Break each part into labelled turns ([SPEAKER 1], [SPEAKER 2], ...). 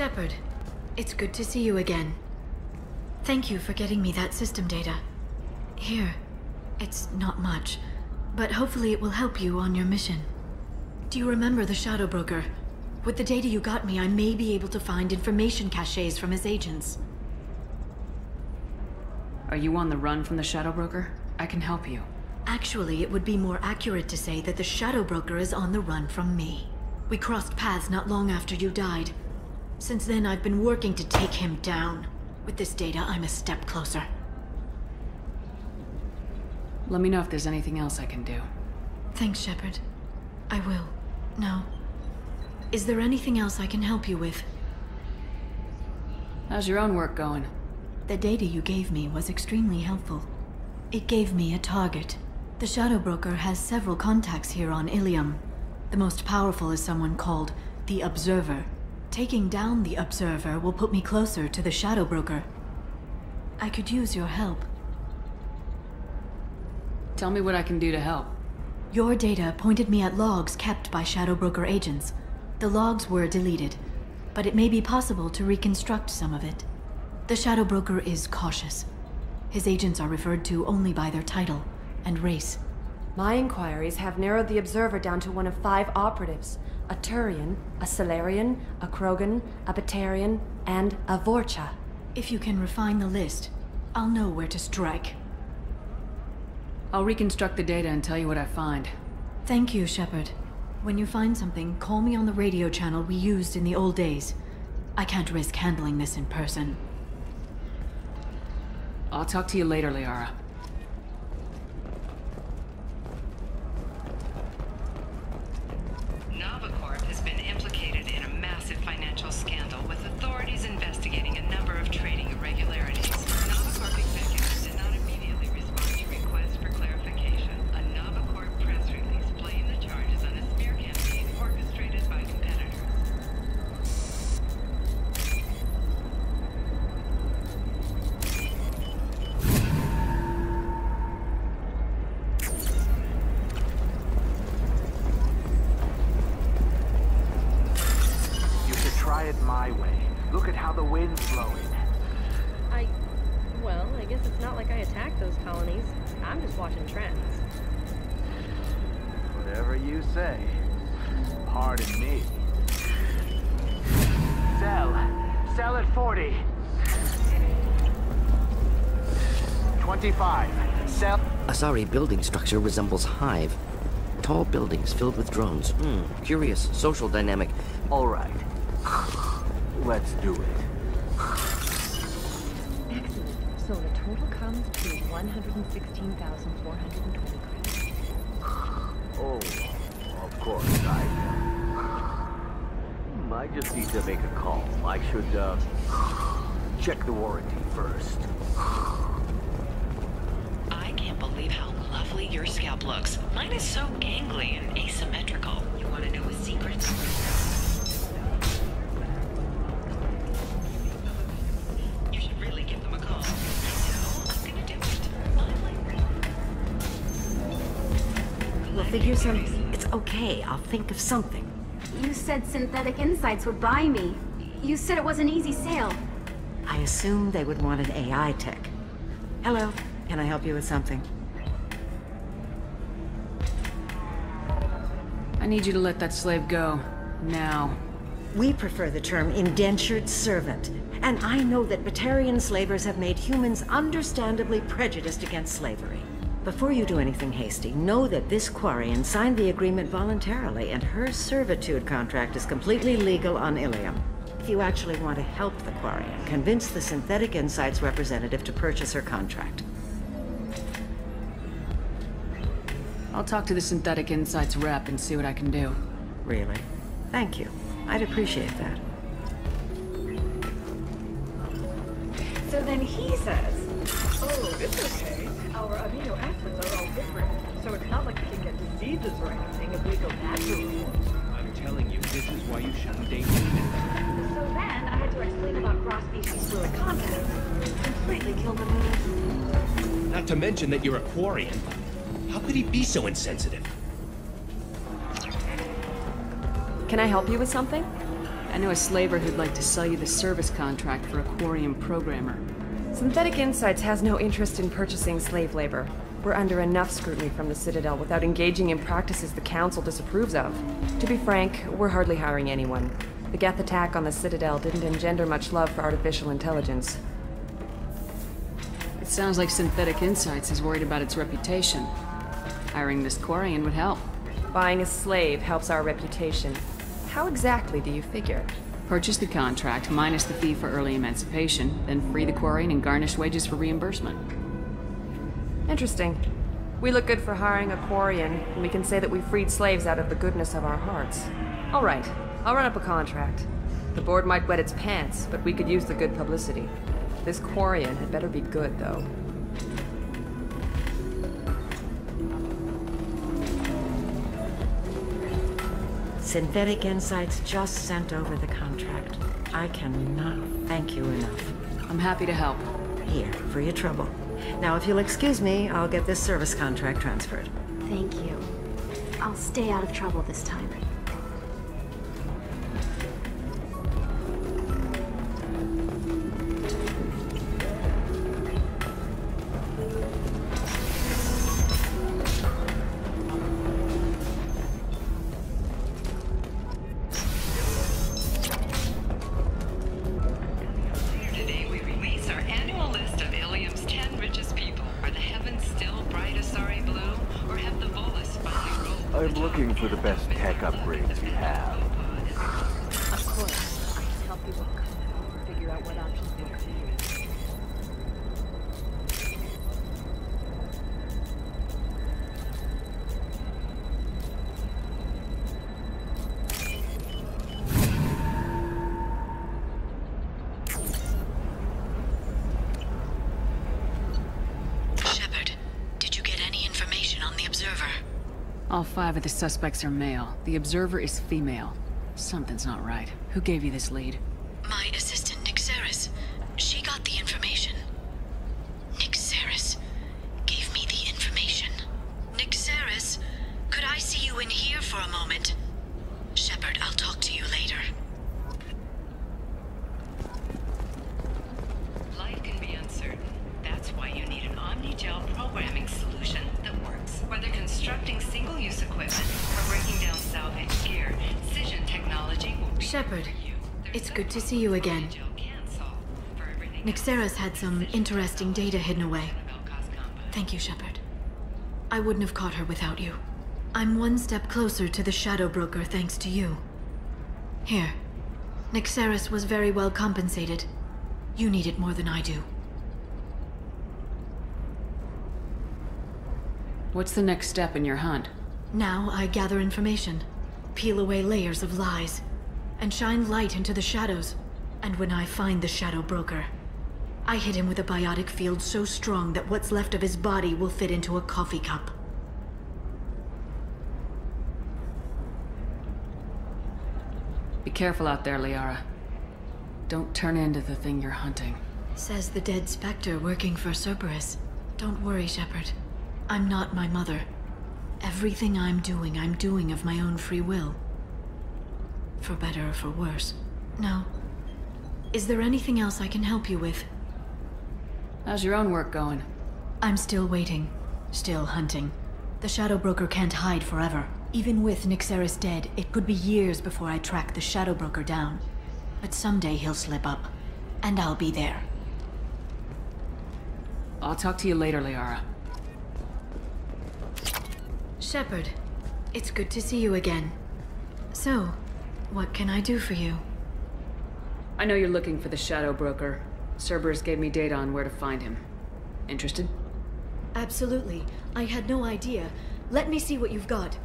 [SPEAKER 1] Shepard, it's good to see you again. Thank you for getting me that system data. Here, it's not much, but hopefully it will help you on your mission. Do you remember the Shadow Broker? With the data you got me, I may be able to find information caches from his agents.
[SPEAKER 2] Are you on the run from the Shadow Broker? I can help you.
[SPEAKER 1] Actually, it would be more accurate to say that the Shadow Broker is on the run from me. We crossed paths not long after you died. Since then, I've been working to take him down. With this data, I'm a step closer.
[SPEAKER 2] Let me know if there's anything else I can do.
[SPEAKER 1] Thanks, Shepard. I will. Now, is there anything else I can help you with?
[SPEAKER 2] How's your own work going?
[SPEAKER 1] The data you gave me was extremely helpful. It gave me a target. The Shadow Broker has several contacts here on Ilium. The most powerful is someone called the Observer. Taking down the Observer will put me closer to the Shadow Broker. I could use your help.
[SPEAKER 2] Tell me what I can do to help.
[SPEAKER 1] Your data pointed me at logs kept by Shadow Broker agents. The logs were deleted, but it may be possible to reconstruct some of it. The Shadow Broker is cautious. His agents are referred to only by their title and race.
[SPEAKER 3] My inquiries have narrowed the Observer down to one of 5 operatives. A Turian, a Salarian, a Krogan, a Batarian, and a Vorcha.
[SPEAKER 1] If you can refine the list, I'll know where to strike.
[SPEAKER 2] I'll reconstruct the data and tell you what I find.
[SPEAKER 1] Thank you, Shepard. When you find something, call me on the radio channel we used in the old days. I can't risk handling this in person.
[SPEAKER 2] I'll talk to you later, Liara.
[SPEAKER 4] Novacorp has been implicated in a massive financial scandal with authorities investigating a number of trading irregularities. Novacorp executives did not immediately respond to requests for clarification. A Novacorp press release blamed the charges on a smear campaign orchestrated by competitors.
[SPEAKER 5] Try it my way. Look at how the wind's blowing.
[SPEAKER 6] Well, I guess it's not like I attacked those colonies. I'm just watching trends.
[SPEAKER 5] Whatever you say. Pardon me. Sell at 40. 25. Sell.
[SPEAKER 7] Asari building structure resembles Hive. Tall buildings filled with drones. Curious social dynamic.
[SPEAKER 5] All right. Let's do it.
[SPEAKER 6] Excellent. So the total comes to 116,420 credits.
[SPEAKER 5] Oh, of course, I just need to make a call. I should, check the warranty first.
[SPEAKER 4] I can't believe how lovely your scalp looks. Mine is so gangly and asymmetrical. You want to know a secret? You should really give them a call. No, I'm gonna do it.
[SPEAKER 8] We'll figure some... It's okay, I'll think of something.
[SPEAKER 9] You said Synthetic Insights would buy me. You said it was an easy sale.
[SPEAKER 8] I assumed they would want an AI tech. Hello, can I help you with something?
[SPEAKER 2] I need you to let that slave go. Now.
[SPEAKER 8] We prefer the term indentured servant. And I know that Batarian slavers have made humans understandably prejudiced against slavery. Before you do anything hasty, know that this Quarian signed the agreement voluntarily, and her servitude contract is completely legal on Ilium. If you actually want to help the Quarian, convince the Synthetic Insights representative to purchase her contract.
[SPEAKER 2] I'll talk to the Synthetic Insights rep and see what I can do.
[SPEAKER 8] Really? Thank you. I'd appreciate that.
[SPEAKER 10] So then he says, oh, it's okay. Our amino acids are all different, so it's not like we can get diseases or anything if we go naturally.
[SPEAKER 11] I'm telling you, this is why you shouldn't date humans.
[SPEAKER 10] So then I had to explain about cross-species fluid contact. Completely killed the mood.
[SPEAKER 11] Not to mention that you're a Quarian. How could he be so insensitive?
[SPEAKER 3] Can I help you with something?
[SPEAKER 2] I know a slaver who'd like to sell you the service contract for a Quarian programmer.
[SPEAKER 3] Synthetic Insights has no interest in purchasing slave labor. We're under enough scrutiny from the Citadel without engaging in practices the Council disapproves of. To be frank, we're hardly hiring anyone. The Geth attack on the Citadel didn't engender much love for artificial intelligence.
[SPEAKER 2] It sounds like Synthetic Insights is worried about its reputation. Hiring this Quarian would help.
[SPEAKER 3] Buying a slave helps our reputation. How exactly do you figure?
[SPEAKER 2] Purchase the contract, minus the fee for early emancipation, then free the Quarian and garnish wages for reimbursement.
[SPEAKER 3] Interesting. We look good for hiring a Quarian, and we can say that we freed slaves out of the goodness of our hearts. All right, I'll run up a contract. The board might wet its pants, but we could use the good publicity. This Quarian had better be good, though.
[SPEAKER 8] Synthetic Insights just sent over the contract. I cannot thank you enough.
[SPEAKER 2] I'm happy to help.
[SPEAKER 8] Here, for your trouble. Now, if you'll excuse me, I'll get this service contract transferred.
[SPEAKER 9] Thank you. I'll stay out of trouble this time.
[SPEAKER 4] Today we release our annual list of Ilium's 10 richest people. Are the heavens still bright Asari blue, or have the Volus finally rolled?
[SPEAKER 5] I'm looking for the best tech upgrades you have.
[SPEAKER 10] Of course. I can help you figure out what options work for you.
[SPEAKER 1] Shepard, did you get any information on the Observer?
[SPEAKER 2] All 5 of the suspects are male. The Observer is female. Something's not right. Who gave you this lead?
[SPEAKER 1] My assistant, Nyxeris. She got the information. Nyxeris gave me the information. Nyxeris, could I see you in here for a moment? Shepard, I'll talk to you later.
[SPEAKER 4] Life can be uncertain. That's why you need an Omnigel programming solution that works. Whether constructing single-use equipment or breaking down salvage gear, Cision technology will be
[SPEAKER 1] Shepard,
[SPEAKER 4] for you. There's
[SPEAKER 1] it's good to
[SPEAKER 4] several
[SPEAKER 1] see you again.
[SPEAKER 4] Omnigel can solve. For everything
[SPEAKER 1] Nyxeris had some interesting data hidden away. Thank you, Shepard. I wouldn't have caught her without you. I'm one step closer to the Shadow Broker thanks to you. Here. Nyxeris was very well compensated. You need it more than I do.
[SPEAKER 2] What's the next step in your hunt?
[SPEAKER 1] Now I gather information, peel away layers of lies, and shine light into the shadows. And when I find the Shadow Broker, I hit him with a biotic field so strong that what's left of his body will fit into a coffee cup.
[SPEAKER 2] Be careful out there, Liara. Don't turn into the thing you're hunting.
[SPEAKER 1] Says the dead Spectre working for Cerberus. Don't worry, Shepard. I'm not my mother. Everything I'm doing of my own free will. For better or for worse. No. Is there anything else I can help you with?
[SPEAKER 2] How's your own work going?
[SPEAKER 1] I'm still waiting. Still hunting. The Shadow Broker can't hide forever. Even with Nyxeris dead, it could be years before I track the Shadow Broker down. But someday he'll slip up. And I'll be there.
[SPEAKER 2] I'll talk to you later, Liara.
[SPEAKER 1] Shepard, it's good to see you again. So, what can I do for you?
[SPEAKER 2] I know you're looking for the Shadow Broker. Cerberus gave me data on where to find him. Interested?
[SPEAKER 1] Absolutely. I had no idea. Let me see what you've got.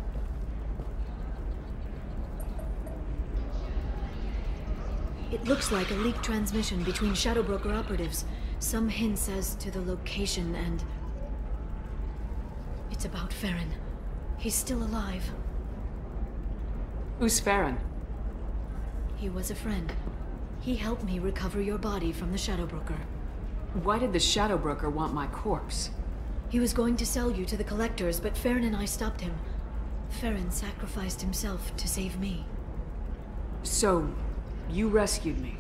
[SPEAKER 1] It looks like a leaked transmission between Shadow Broker operatives. Some hints as to the location and... It's about Farron. He's still alive.
[SPEAKER 2] Who's Farron?
[SPEAKER 1] He was a friend. He helped me recover your body from the Shadow Broker.
[SPEAKER 2] Why did the Shadow Broker want my corpse?
[SPEAKER 1] He was going to sell you to the Collectors, but Farron and I stopped him. Farron sacrificed himself to save me.
[SPEAKER 2] So, You rescued me.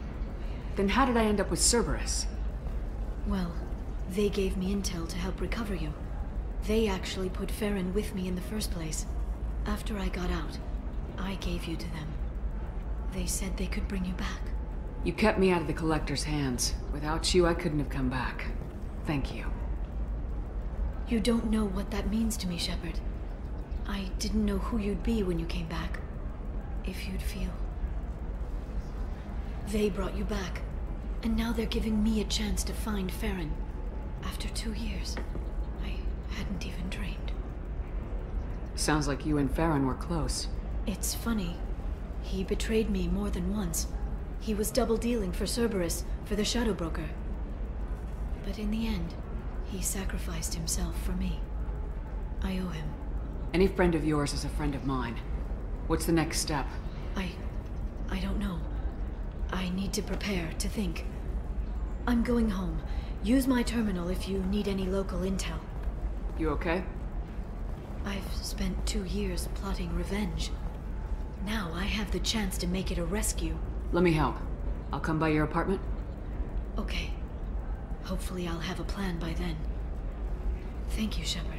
[SPEAKER 2] Then how did I end up with Cerberus?
[SPEAKER 1] Well, they gave me intel to help recover you. They actually put Farron with me in the first place. After I got out, I gave you to them. They said they could bring you back.
[SPEAKER 2] You kept me out of the Collector's hands. Without you, I couldn't have come back. Thank you.
[SPEAKER 1] You don't know what that means to me, Shepard. I didn't know who you'd be when you came back. If you'd feel. They brought you back, and now they're giving me a chance to find Farron. After 2 years, I hadn't even dreamed.
[SPEAKER 2] Sounds like you and Farron were close.
[SPEAKER 1] It's funny. He betrayed me more than once. He was double-dealing for Cerberus, for the Shadow Broker. But in the end, he sacrificed himself for me. I owe him.
[SPEAKER 2] Any friend of yours is a friend of mine. What's the next step?
[SPEAKER 1] I don't know. I need to prepare, to think. I'm going home. Use my terminal if you need any local intel.
[SPEAKER 2] You okay?
[SPEAKER 1] I've spent 2 years plotting revenge. Now I have the chance to make it a rescue.
[SPEAKER 2] Let me help. I'll come by your apartment.
[SPEAKER 1] Okay. Hopefully I'll have a plan by then. Thank you, Shepard.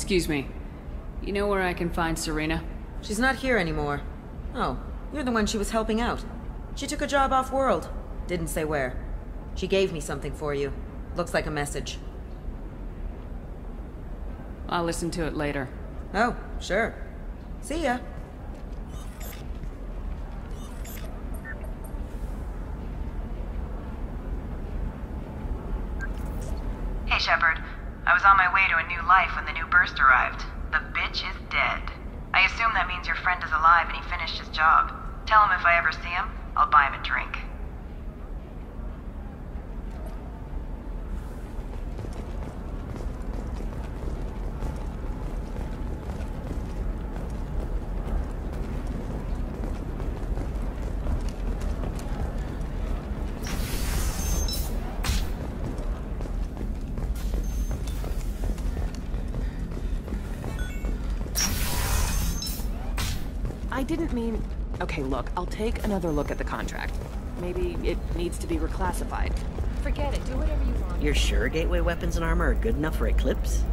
[SPEAKER 2] Excuse me. You know where I can find Serena?
[SPEAKER 12] She's not here anymore. Oh, you're the one she was helping out. She took a job off-world. Didn't say where. She gave me something for you. Looks like a message.
[SPEAKER 2] I'll listen to it later.
[SPEAKER 12] Oh, sure. See ya.
[SPEAKER 13] Hey, Shepard. I was on my way to a new life when the new burst arrived. The bitch is dead. I assume that means your friend is alive and he finished his job. Tell him if I ever see him, I'll buy him a drink.
[SPEAKER 14] I didn't mean... Okay, look, I'll take another look at the contract. Maybe it needs to be reclassified.
[SPEAKER 6] Forget it. Do whatever you want.
[SPEAKER 15] You're sure gateway weapons and armor are good enough for Eclipse?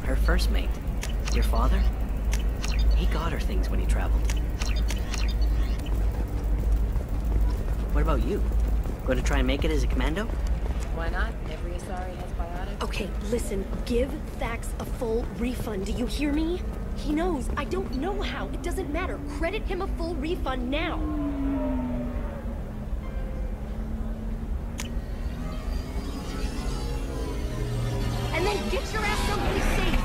[SPEAKER 15] Her first mate, your father, he got her things when he traveled. What about you? Going to try and make it as a commando?
[SPEAKER 6] Why not? Every Asari has biotics.
[SPEAKER 16] Okay, listen. Give Thax a full refund. Do you hear me? He knows. I don't know how. It doesn't matter. Credit him a full refund now. And then get your ass someplace safe.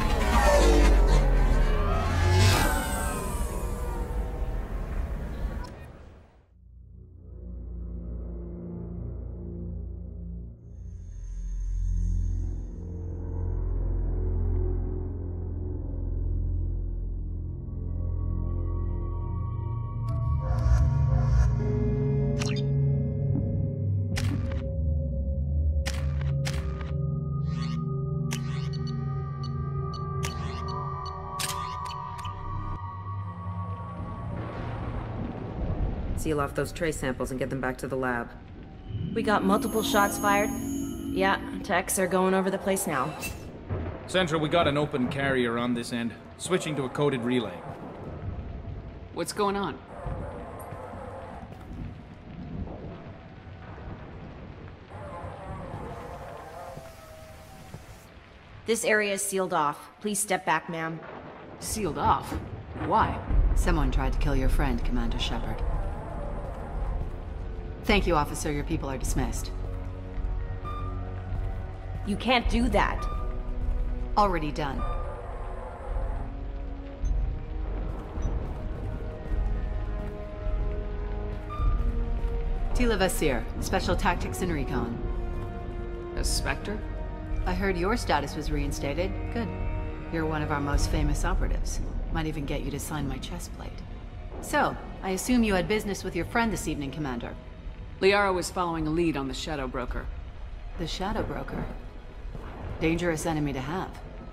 [SPEAKER 12] Seal off those trace samples and get them back to the lab.
[SPEAKER 17] We got multiple shots fired. Yeah, techs are going over the place now.
[SPEAKER 11] Central, we got an open carrier on this end. Switching to a coded relay.
[SPEAKER 2] What's going on?
[SPEAKER 17] This area is sealed off. Please step back, ma'am.
[SPEAKER 2] Sealed off? Why?
[SPEAKER 18] Someone tried to kill your friend, Commander Shepard. Thank you, officer. Your people are dismissed.
[SPEAKER 16] You can't do that.
[SPEAKER 18] Already done. Tila Vasir, Special Tactics and Recon.
[SPEAKER 2] A Spectre?
[SPEAKER 18] I heard your status was reinstated. Good. You're one of our most famous operatives. Might even get you to sign my chest plate. So, I assume you had business with your friend this evening, Commander.
[SPEAKER 2] Liara was following a lead on the Shadow Broker.
[SPEAKER 18] The Shadow Broker? Dangerous enemy to have.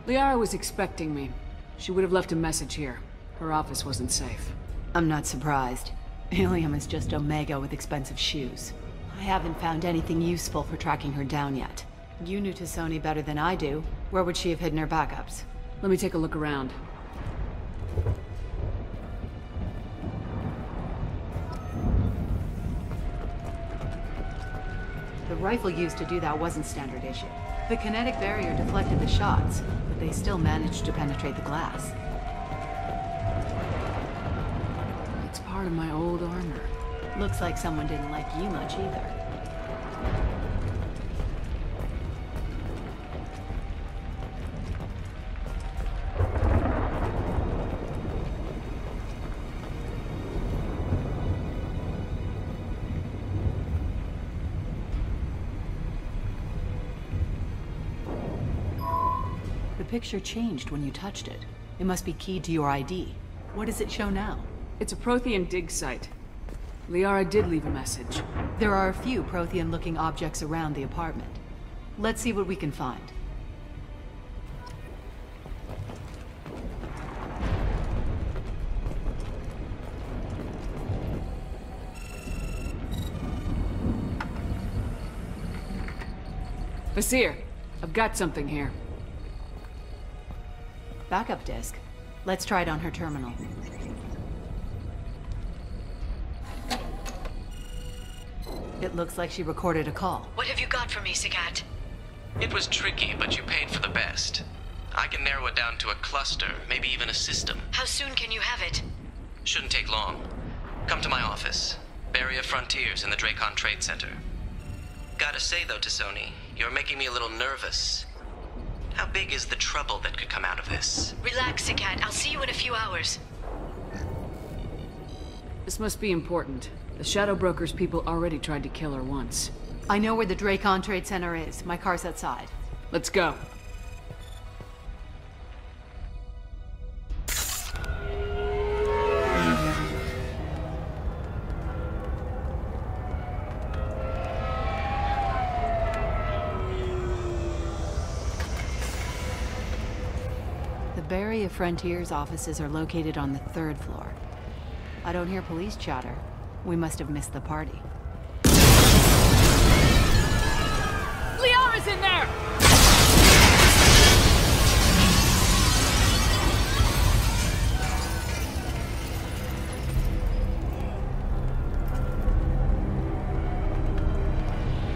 [SPEAKER 2] Liara was expecting me. She would have left a message here. Her office wasn't safe.
[SPEAKER 18] I'm not surprised. Ilium is just Omega with expensive shoes. I haven't found anything useful for tracking her down yet. You knew T'Soni better than I do. Where would she have hidden her backups?
[SPEAKER 2] Let me take a look around.
[SPEAKER 18] The rifle used to do that wasn't standard issue. The kinetic barrier deflected the shots, but they still managed to penetrate the glass.
[SPEAKER 2] It's part of my old armor.
[SPEAKER 18] Looks like someone didn't like you much either. The picture changed when you touched it. It must be keyed to your ID. What does it show now?
[SPEAKER 2] It's a Prothean dig site. Liara did leave a message.
[SPEAKER 18] There are a few Prothean-looking objects around the apartment. Let's see what we can find.
[SPEAKER 2] Vasir, I've got something here.
[SPEAKER 18] Backup disk. Let's try it on her terminal. It looks like she recorded a call.
[SPEAKER 1] What have you got for me, Sagat?
[SPEAKER 19] It was tricky, but you paid for the best. I can narrow it down to a cluster, maybe even a system.
[SPEAKER 1] How soon can you have it?
[SPEAKER 19] Shouldn't take long. Come to my office. Barrier Frontiers in the Dracon Trade Center. Gotta say though, T'Soni, you're making me a little nervous. How big is the trouble that could come out of this?
[SPEAKER 1] Relax, Sagat. I'll see you in a few hours.
[SPEAKER 2] This must be important. The Shadow Broker's people already tried to kill her once.
[SPEAKER 18] I know where the Dracon Trade Center is. My car's outside.
[SPEAKER 2] Let's go.
[SPEAKER 18] The Barrier Frontiers offices are located on the 3rd floor. I don't hear police chatter. We must have missed the party.
[SPEAKER 2] Liara's in there!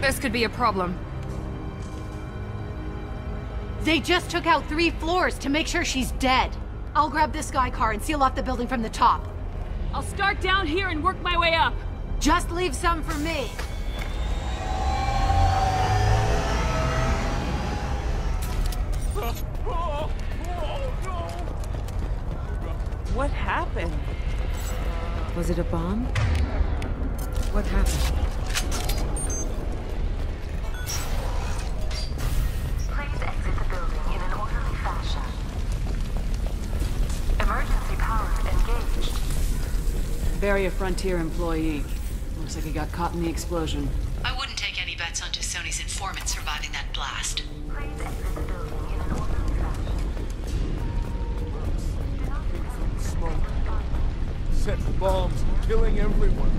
[SPEAKER 3] This could be a problem.
[SPEAKER 18] They just took out 3 floors to make sure she's dead. I'll grab this guy car and seal off the building from the top.
[SPEAKER 2] I'll start down here and work my way up.
[SPEAKER 18] Just leave some for me.
[SPEAKER 14] What happened?
[SPEAKER 12] Was it a bomb? What happened?
[SPEAKER 13] Please exit the building in an orderly fashion. Emergency power engaged.
[SPEAKER 2] Barrier Frontier employee. Looks like he got caught in the explosion.
[SPEAKER 1] I wouldn't take any bets on T'Soni's informant surviving that blast.
[SPEAKER 13] Please exit the building in an orderly fashion.
[SPEAKER 20] Smoke. Set bombs, killing everyone.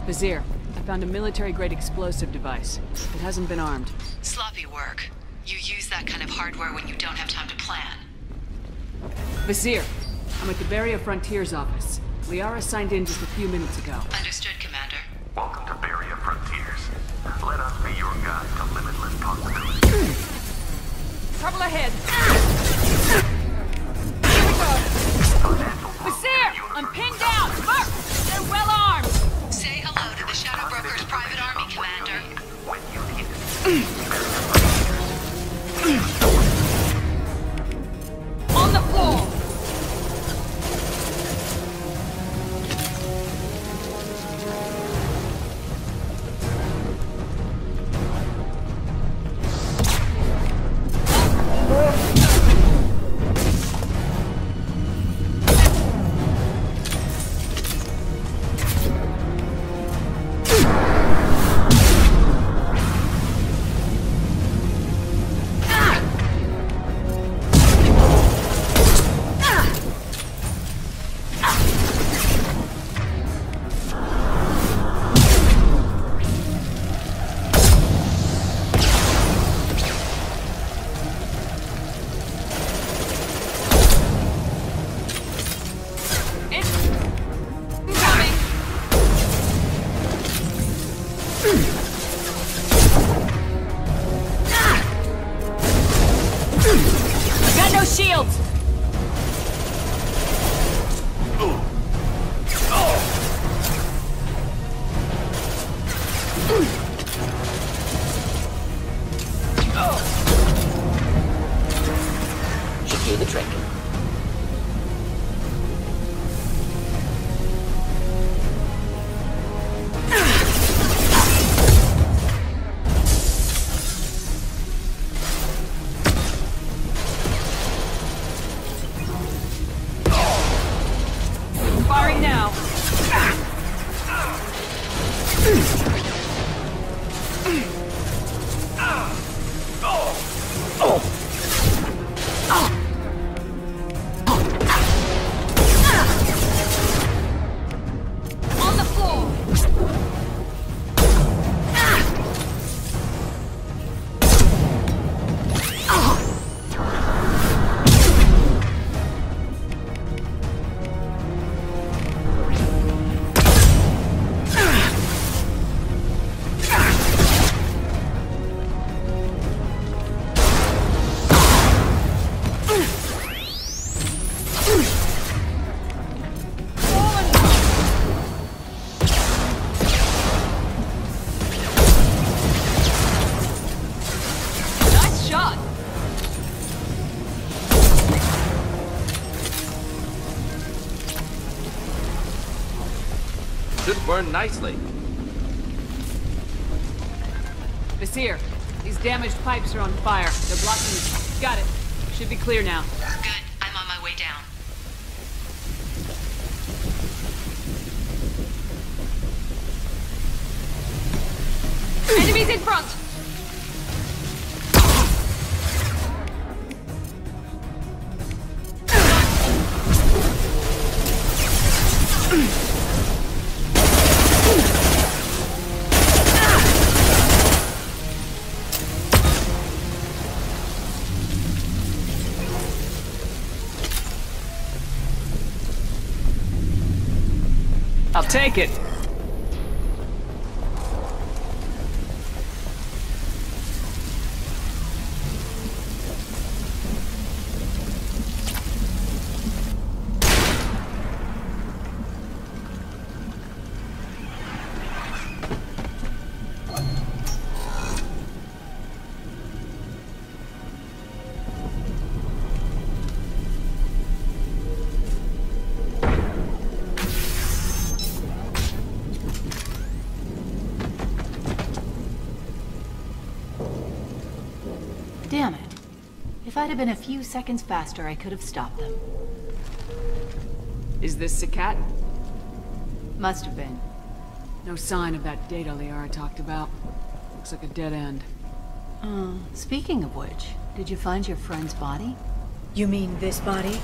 [SPEAKER 2] Vasir, I found a military-grade explosive device. It hasn't been armed.
[SPEAKER 1] Sloppy work.
[SPEAKER 2] You use that kind of hardware when you don't have time to plan.
[SPEAKER 21] Vizier, I'm at the Beria Frontiers office. Liara signed in just a few minutes ago.
[SPEAKER 2] Understood, Commander.
[SPEAKER 22] Welcome to Beria Frontiers. Let us be your guide to limitless possibilities.
[SPEAKER 10] Trouble ahead. Here we go. Vizier, I'm pinned down. Mark, they're well armed.
[SPEAKER 2] Say hello to the Shadow Broker's private army, Commander.
[SPEAKER 22] When you need it.
[SPEAKER 10] On the floor.
[SPEAKER 23] Should burn nicely.
[SPEAKER 21] Vizier, these damaged pipes are on fire. They're blocking... Got it. Should be clear now.
[SPEAKER 2] Good. I'm on my way down.
[SPEAKER 10] Enemies in front!
[SPEAKER 21] I'll take it.
[SPEAKER 18] Damn it. If I'd have been a few seconds faster, I could have stopped them.
[SPEAKER 21] Is this Sakat?
[SPEAKER 18] Must have been.
[SPEAKER 21] No sign of that data Liara talked about. Looks like a dead end.
[SPEAKER 18] Speaking of which, did you find your friend's body?
[SPEAKER 1] You mean this body?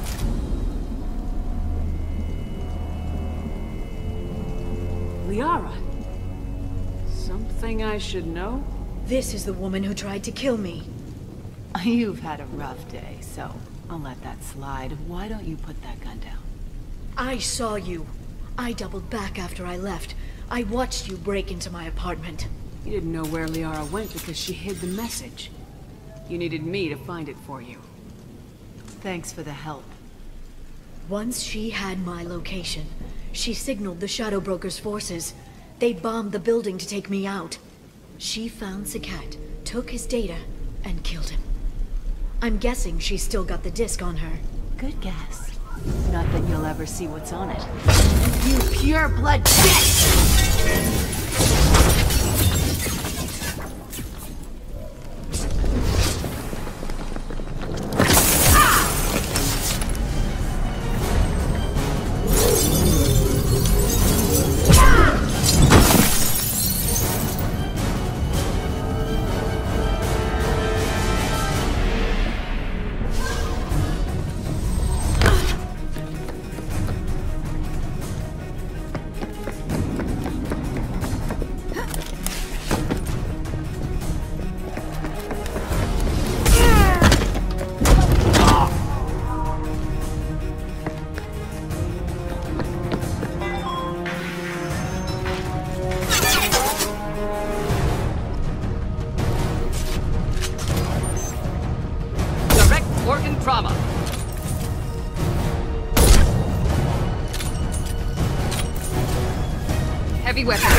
[SPEAKER 21] Liara? Something I should know?
[SPEAKER 1] This is the woman who tried to kill me.
[SPEAKER 18] You've had a rough day, so I'll let that slide. Why don't you put that gun down?
[SPEAKER 16] I saw you. I doubled back after I left. I watched you break into my apartment.
[SPEAKER 2] You didn't know where Liara went because she hid the message. You needed me to find it for you.
[SPEAKER 18] Thanks for the help.
[SPEAKER 16] Once she had my location, she signaled the Shadow Broker's forces. They bombed the building to take me out. She found Sakat, took his data, and killed him. I'm guessing she's still got the disc on her.
[SPEAKER 18] Good guess. Not that you'll ever see what's on it. You pure blood bitch!
[SPEAKER 21] Organ trauma. Heavy weapon.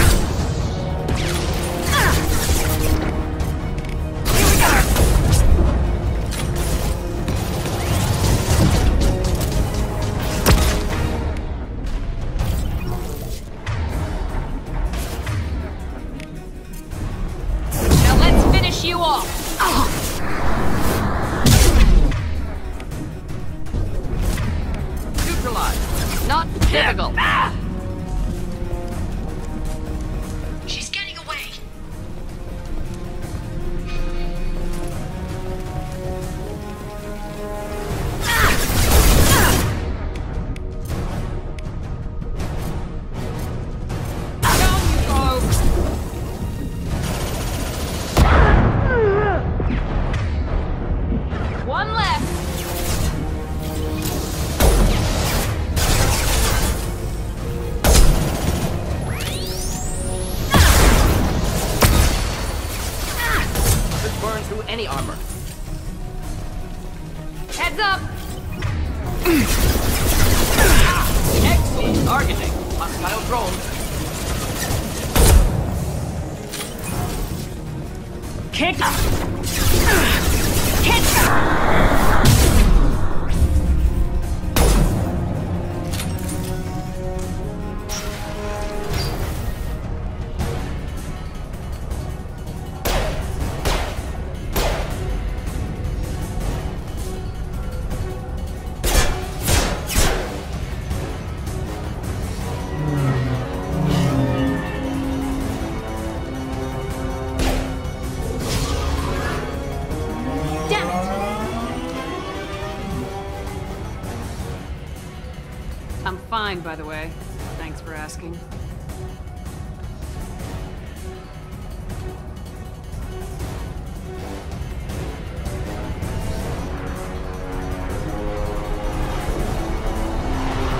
[SPEAKER 21] Here we go. Now let's finish you off. Not difficult.
[SPEAKER 16] She's getting away.
[SPEAKER 21] Down you go. One left.
[SPEAKER 15] Burn through any armor.
[SPEAKER 21] Heads up!
[SPEAKER 15] Excellent targeting. Hostile drone.
[SPEAKER 21] Kick! I'm fine, by the way. Thanks for asking.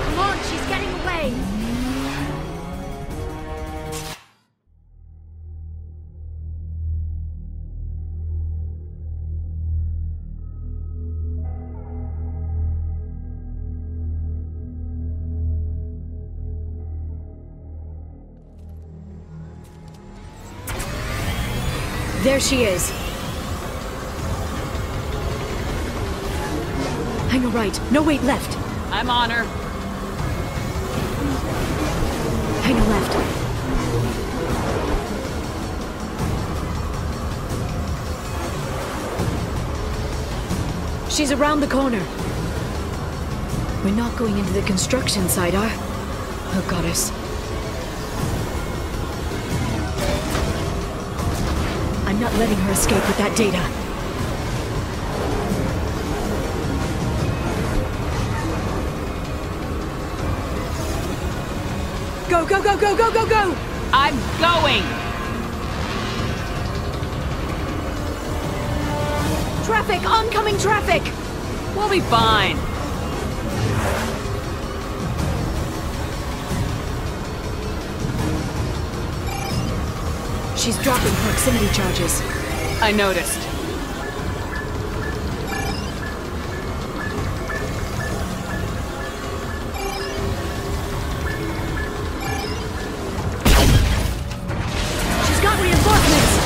[SPEAKER 16] Come on, she's getting away. There she is. Hang a right. No, wait, left.
[SPEAKER 21] I'm on her.
[SPEAKER 16] Hang a left. She's around the corner. We're not going into the construction site, are? Oh, goddess. I'm not letting her escape with that data. Go, go, go, go, go, go, go!
[SPEAKER 21] I'm going!
[SPEAKER 16] Traffic! Oncoming traffic!
[SPEAKER 21] We'll be fine.
[SPEAKER 16] She's dropping proximity charges.
[SPEAKER 21] I noticed.
[SPEAKER 16] She's got reinforcements!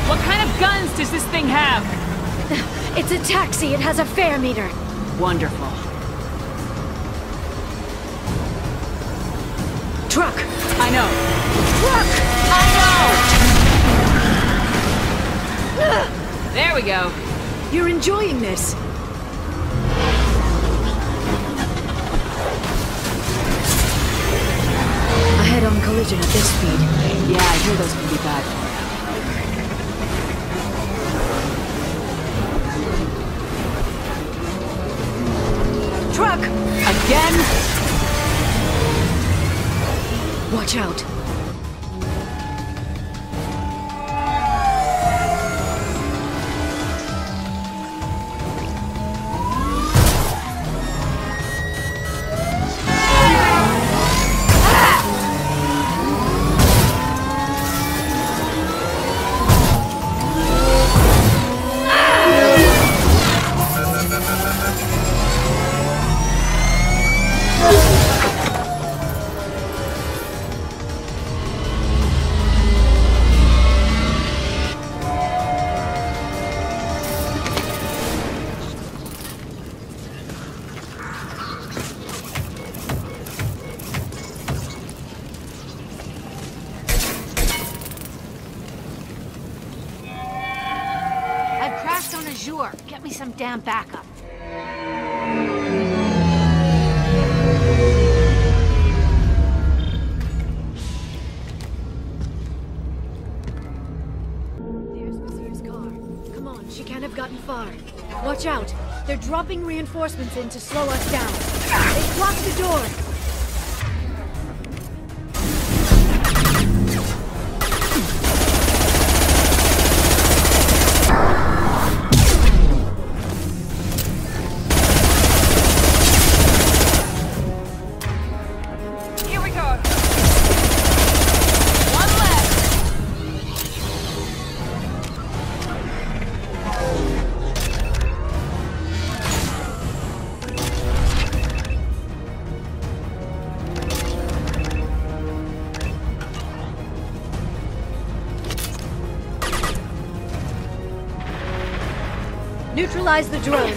[SPEAKER 21] What kind of guns does this thing have?
[SPEAKER 16] It's a taxi. It has a fare meter.
[SPEAKER 21] Wonderful.
[SPEAKER 16] Truck!
[SPEAKER 21] I know.
[SPEAKER 16] Truck!
[SPEAKER 21] I know! There we go.
[SPEAKER 16] You're enjoying this. A head-on collision at this speed.
[SPEAKER 2] Yeah, I hear those can be bad.
[SPEAKER 16] Truck!
[SPEAKER 21] Again?
[SPEAKER 16] Watch out.
[SPEAKER 7] Get me some damn backup.
[SPEAKER 16] There's Vizier's car. Come on, she can't have gotten far. Watch out. They're dropping reinforcements in to slow us down. They blocked the door. Neutralize the drone.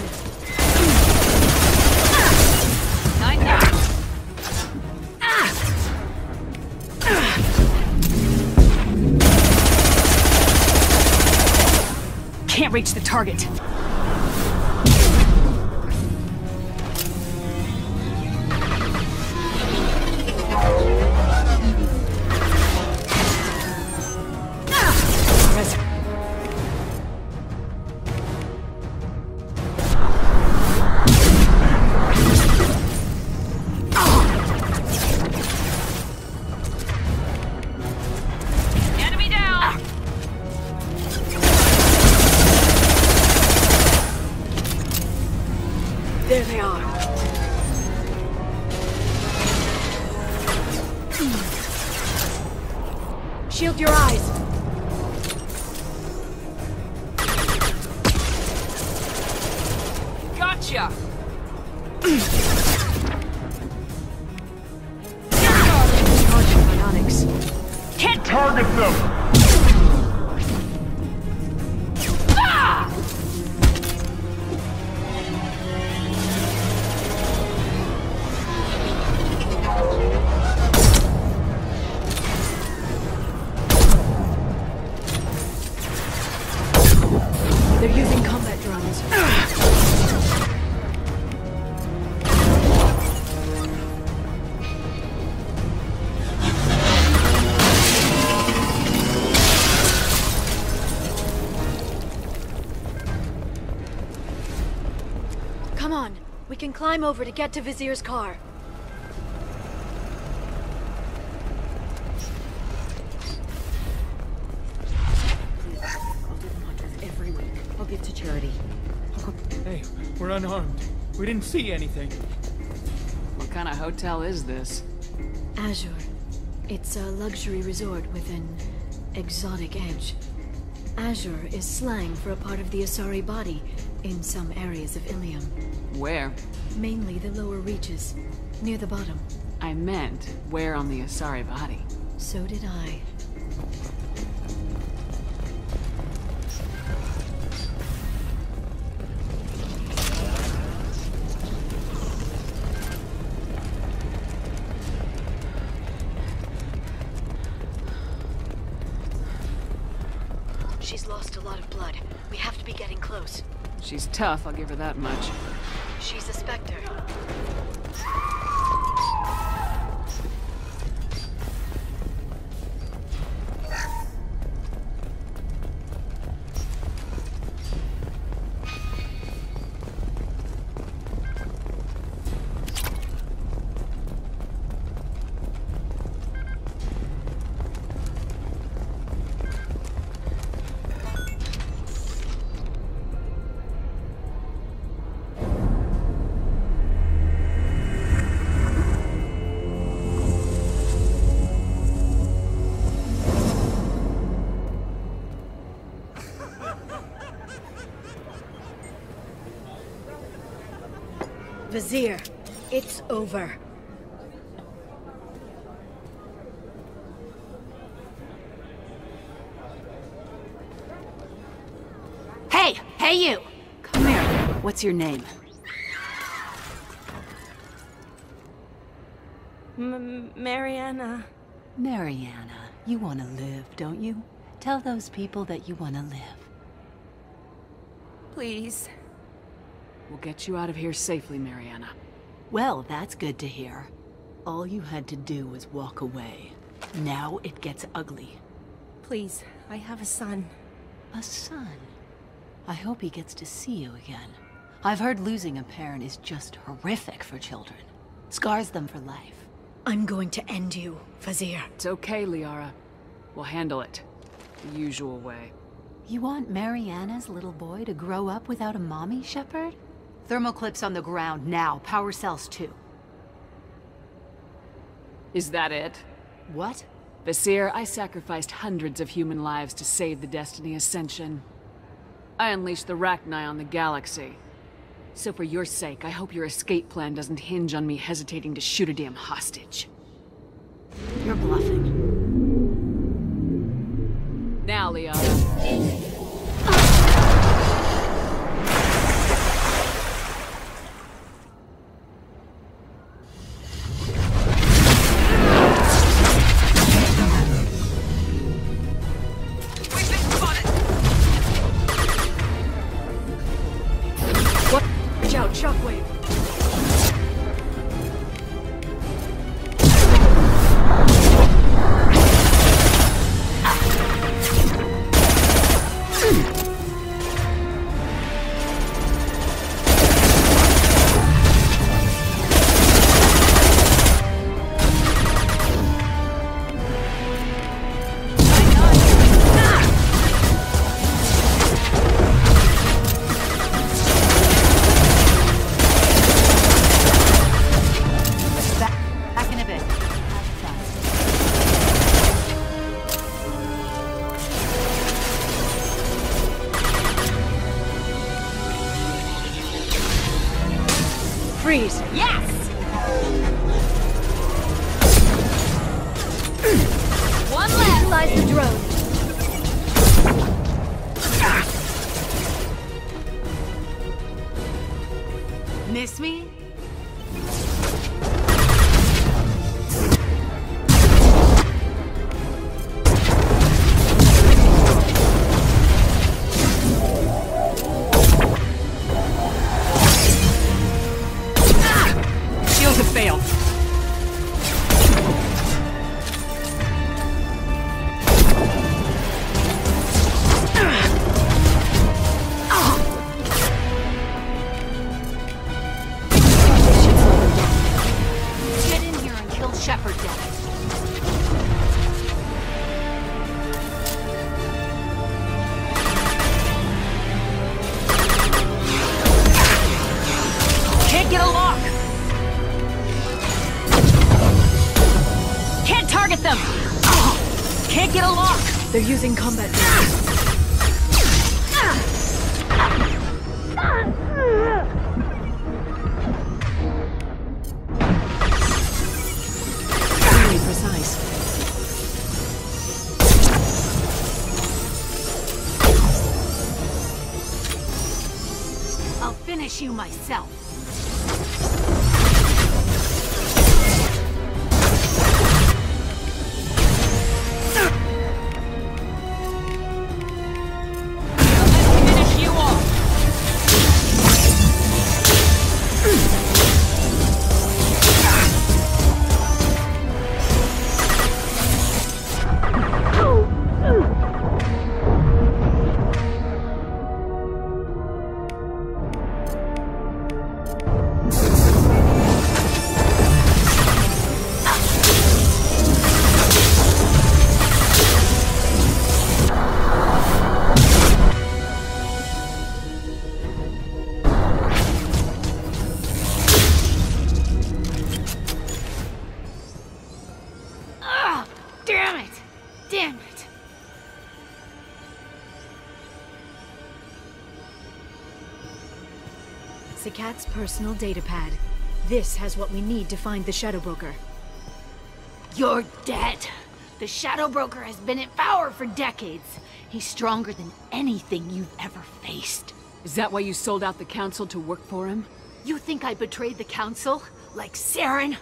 [SPEAKER 21] Can't reach the target.
[SPEAKER 16] There they are. Shield your eyes.
[SPEAKER 21] Gotcha!
[SPEAKER 16] Charging bionics.
[SPEAKER 21] Can't
[SPEAKER 20] target them!
[SPEAKER 16] They're using combat drones. Come on, we can climb over to get to Vizier's car.
[SPEAKER 12] I'll do the mantras every week. I'll give to security.
[SPEAKER 11] Hey, we're unarmed. We didn't see anything.
[SPEAKER 2] What kind of hotel is this?
[SPEAKER 16] Azure. It's a luxury resort with an exotic edge. Azure is slang for a part of the Asari body in some areas of Ilium.
[SPEAKER 2] Where?
[SPEAKER 16] Mainly the lower reaches, near the bottom.
[SPEAKER 2] I meant, where on the Asari body?
[SPEAKER 16] So did I. She's lost a lot of blood. We have to be getting close.
[SPEAKER 2] She's tough, I'll give her that much.
[SPEAKER 16] She's a Spectre. Vizier, it's over.
[SPEAKER 18] Hey! Hey you! Come here. What's your name?
[SPEAKER 17] Mariana.
[SPEAKER 18] Mariana. You want to live, don't you? Tell those people that you want to live.
[SPEAKER 17] Please.
[SPEAKER 2] We'll get you out of here safely, Mariana.
[SPEAKER 18] Well, that's good to hear. All you had to do was walk away. Now it gets ugly.
[SPEAKER 17] Please, I have a son.
[SPEAKER 18] A son? I hope he gets to see you again. I've heard losing a parent is just horrific for children. Scars them for life.
[SPEAKER 16] I'm going to end you, Vizier.
[SPEAKER 2] It's okay, Liara. We'll handle it. The usual way.
[SPEAKER 18] You want Mariana's little boy to grow up without a mommy, Shepard? Thermal clips on the ground now. Power cells too.
[SPEAKER 2] Is that it?
[SPEAKER 18] What?
[SPEAKER 2] Vizier, I sacrificed hundreds of human lives to save the Destiny Ascension. I unleashed the Rachni on the galaxy. So for your sake, I hope your escape plan doesn't hinge on me hesitating to shoot a damn hostage.
[SPEAKER 18] You're bluffing.
[SPEAKER 2] Now, Liara.
[SPEAKER 16] Shockwave. Freeze!
[SPEAKER 17] Yes! One left!
[SPEAKER 16] Utilize the drone.
[SPEAKER 18] Miss me?
[SPEAKER 2] Failed.
[SPEAKER 7] Can't get a lock! Can't target them! Can't get a lock!
[SPEAKER 16] They're using combat drones. Really precise.
[SPEAKER 7] I'll finish you myself.
[SPEAKER 16] Cat's personal data pad. This has what we need to find the Shadow Broker.
[SPEAKER 7] You're dead. The Shadow Broker has been in power for decades. He's stronger than anything you've ever faced.
[SPEAKER 2] Is that why you sold out the Council to work for him?
[SPEAKER 7] You think I betrayed the Council? Like Saren?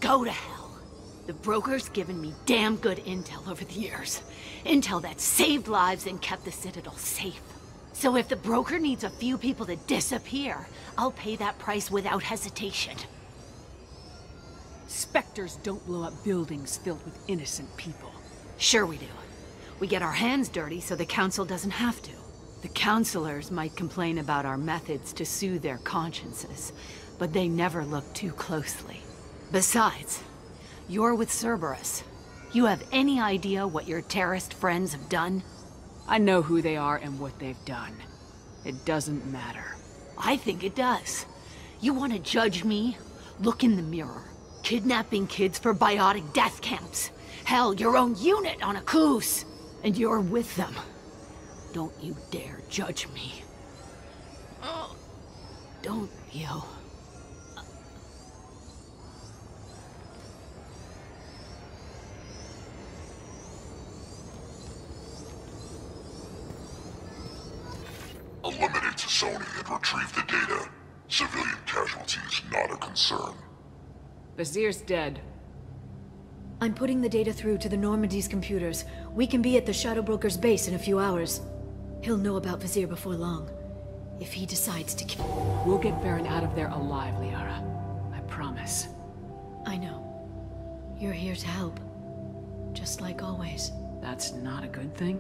[SPEAKER 7] Go to hell. The Broker's given me damn good intel over the years. Intel that saved lives and kept the Citadel safe. So if the Broker needs a few people to disappear, I'll pay that price without hesitation.
[SPEAKER 2] Spectres don't blow up buildings filled with innocent people.
[SPEAKER 7] Sure we do. We get our hands dirty so the Council doesn't have to.
[SPEAKER 18] The Councilors might complain about our methods to soothe their consciences, but they never look too closely.
[SPEAKER 7] Besides, you're with Cerberus. You have any idea what your terrorist friends have done?
[SPEAKER 2] I know who they are and what they've done. It doesn't matter.
[SPEAKER 7] I think it does. You want to judge me? Look in the mirror. Kidnapping kids for biotic death camps. Hell, your own unit on a Koos. And you're with them. Don't you dare judge me. Don't you?
[SPEAKER 8] Eliminate T'Soni and retrieve the data. Civilian casualties not a concern.
[SPEAKER 2] Vizier's dead.
[SPEAKER 16] I'm putting the data through to the Normandy's computers. We can be at the Shadow Broker's base in a few hours. He'll know about Vizier before long. If he decides to kill...
[SPEAKER 2] We'll get Farron out of there alive, Liara. I promise.
[SPEAKER 16] I know. You're here to help. Just like always.
[SPEAKER 2] That's not a good thing?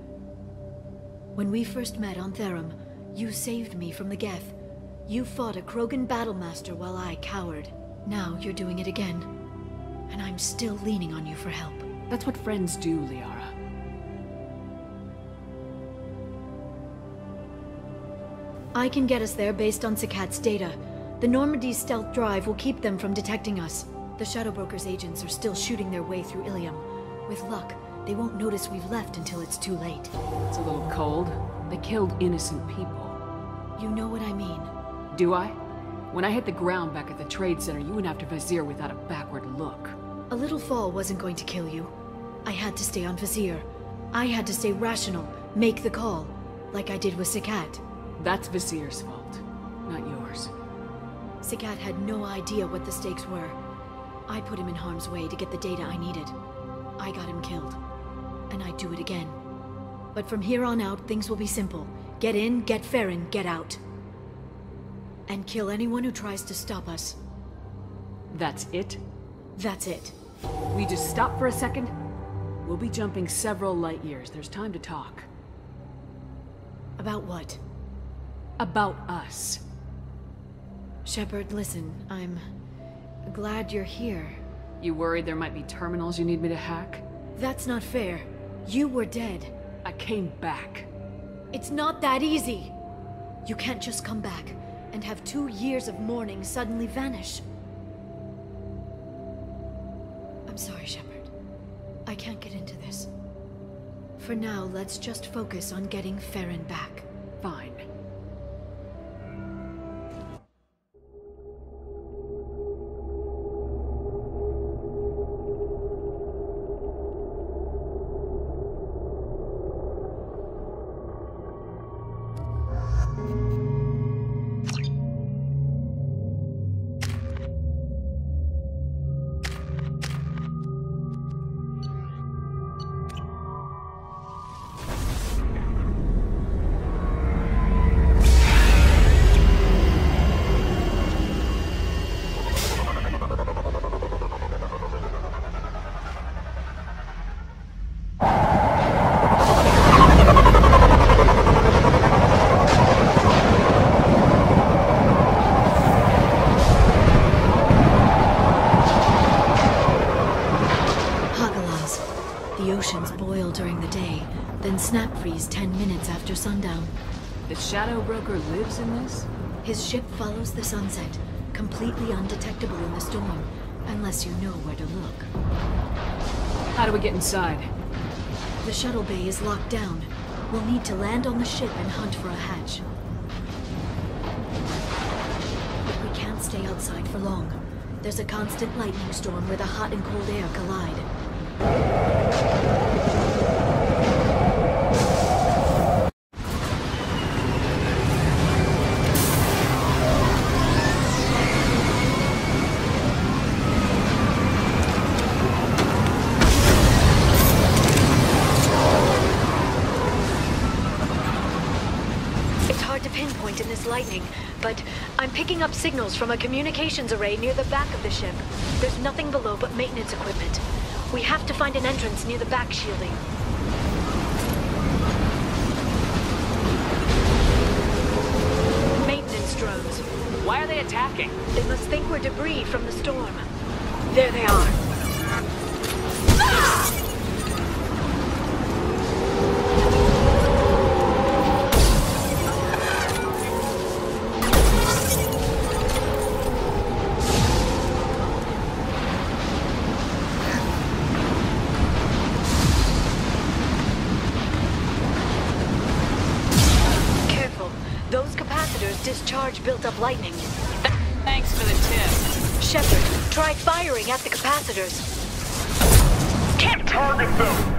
[SPEAKER 16] When we first met on Therum, you saved me from the Geth. You fought a Krogan battlemaster while I cowered. Now you're doing it again. And I'm still leaning on you for help.
[SPEAKER 2] That's what friends do, Liara.
[SPEAKER 16] I can get us there based on Sakat's data. The Normandy's stealth drive will keep them from detecting us. The Shadow Broker's agents are still shooting their way through Ilium. With luck, they won't notice we've left until it's too late.
[SPEAKER 2] It's a little cold. They killed innocent people.
[SPEAKER 16] You know what I mean.
[SPEAKER 2] Do I? When I hit the ground back at the trade center, you went after Vizier without a backward look.
[SPEAKER 16] A little fall wasn't going to kill you. I had to stay on Vizier. I had to stay rational, make the call, like I did with Sakat.
[SPEAKER 2] That's Vizier's fault, not yours.
[SPEAKER 16] Sakat had no idea what the stakes were. I put him in harm's way to get the data I needed. I got him killed. And I'd do it again. But from here on out, things will be simple. Get in, get Farron, get out. And kill anyone who tries to stop us.
[SPEAKER 2] That's it?
[SPEAKER 16] That's it.
[SPEAKER 2] We just stop for a second? We'll be jumping several light years. There's time to talk.
[SPEAKER 16] About what?
[SPEAKER 2] About us.
[SPEAKER 16] Shepard, listen, I'm glad you're here.
[SPEAKER 2] You worried there might be terminals you need me to hack?
[SPEAKER 16] That's not fair. You were dead.
[SPEAKER 2] I came back.
[SPEAKER 16] It's not that easy. You can't just come back. and have 2 years of mourning suddenly vanish. I'm sorry, Shepard. I can't get into this. For now, let's just focus on getting Farron back.
[SPEAKER 2] Fine.
[SPEAKER 16] Snap freeze 10 minutes after sundown.
[SPEAKER 2] The Shadow Broker lives in this?
[SPEAKER 16] His ship follows the sunset, completely undetectable in the storm, unless you know where to look.
[SPEAKER 2] How do we get inside?
[SPEAKER 16] The shuttle bay is locked down. We'll need to land on the ship and hunt for a hatch. But we can't stay outside for long. There's a constant lightning storm where the hot and cold air collide. Lightning, but I'm picking up signals from a communications array near the back of the ship. There's nothing below but maintenance equipment. We have to find an entrance near the back shielding. Maintenance drones.
[SPEAKER 2] Why are they attacking?
[SPEAKER 16] They must think we're debris from the storm. There they are. Ah! Discharge built up lightning.
[SPEAKER 2] Thanks for the tip.
[SPEAKER 16] Shepard, try firing at the capacitors.
[SPEAKER 22] Can't target them!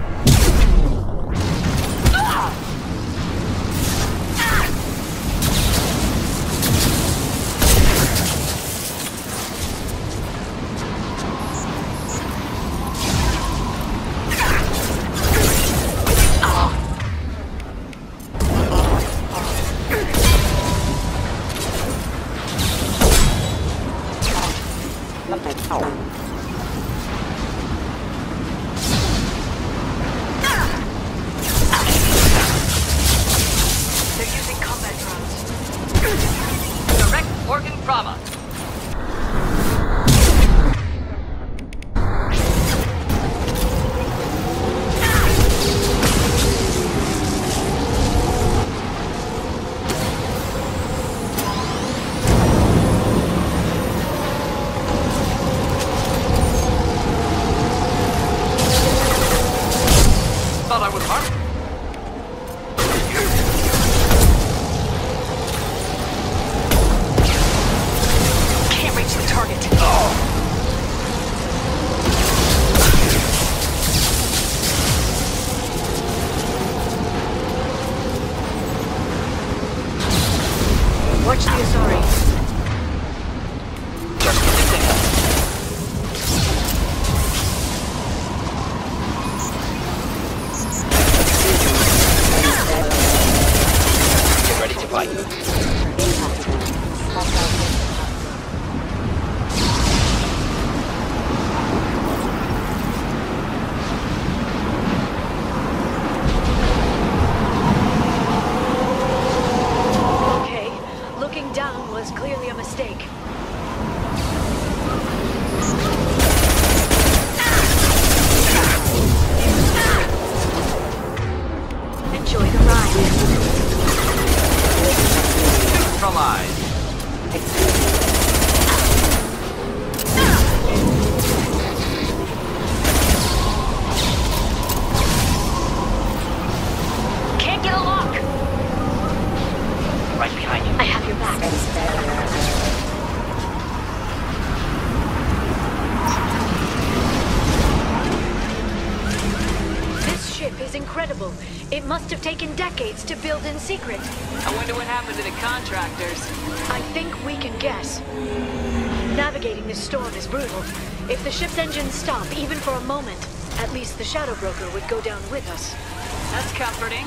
[SPEAKER 16] Watch the Asari.
[SPEAKER 15] Get ready to fight.
[SPEAKER 22] Neutralized.
[SPEAKER 15] right behind you.
[SPEAKER 16] I have your back. This ship is incredible. It must have taken decades to build in secret.
[SPEAKER 2] I wonder what happened to the contractors.
[SPEAKER 16] I think we can guess. Navigating this storm is brutal. If the ship's engines stop, even for a moment, at least the Shadow Broker would go down with us.
[SPEAKER 2] That's comforting.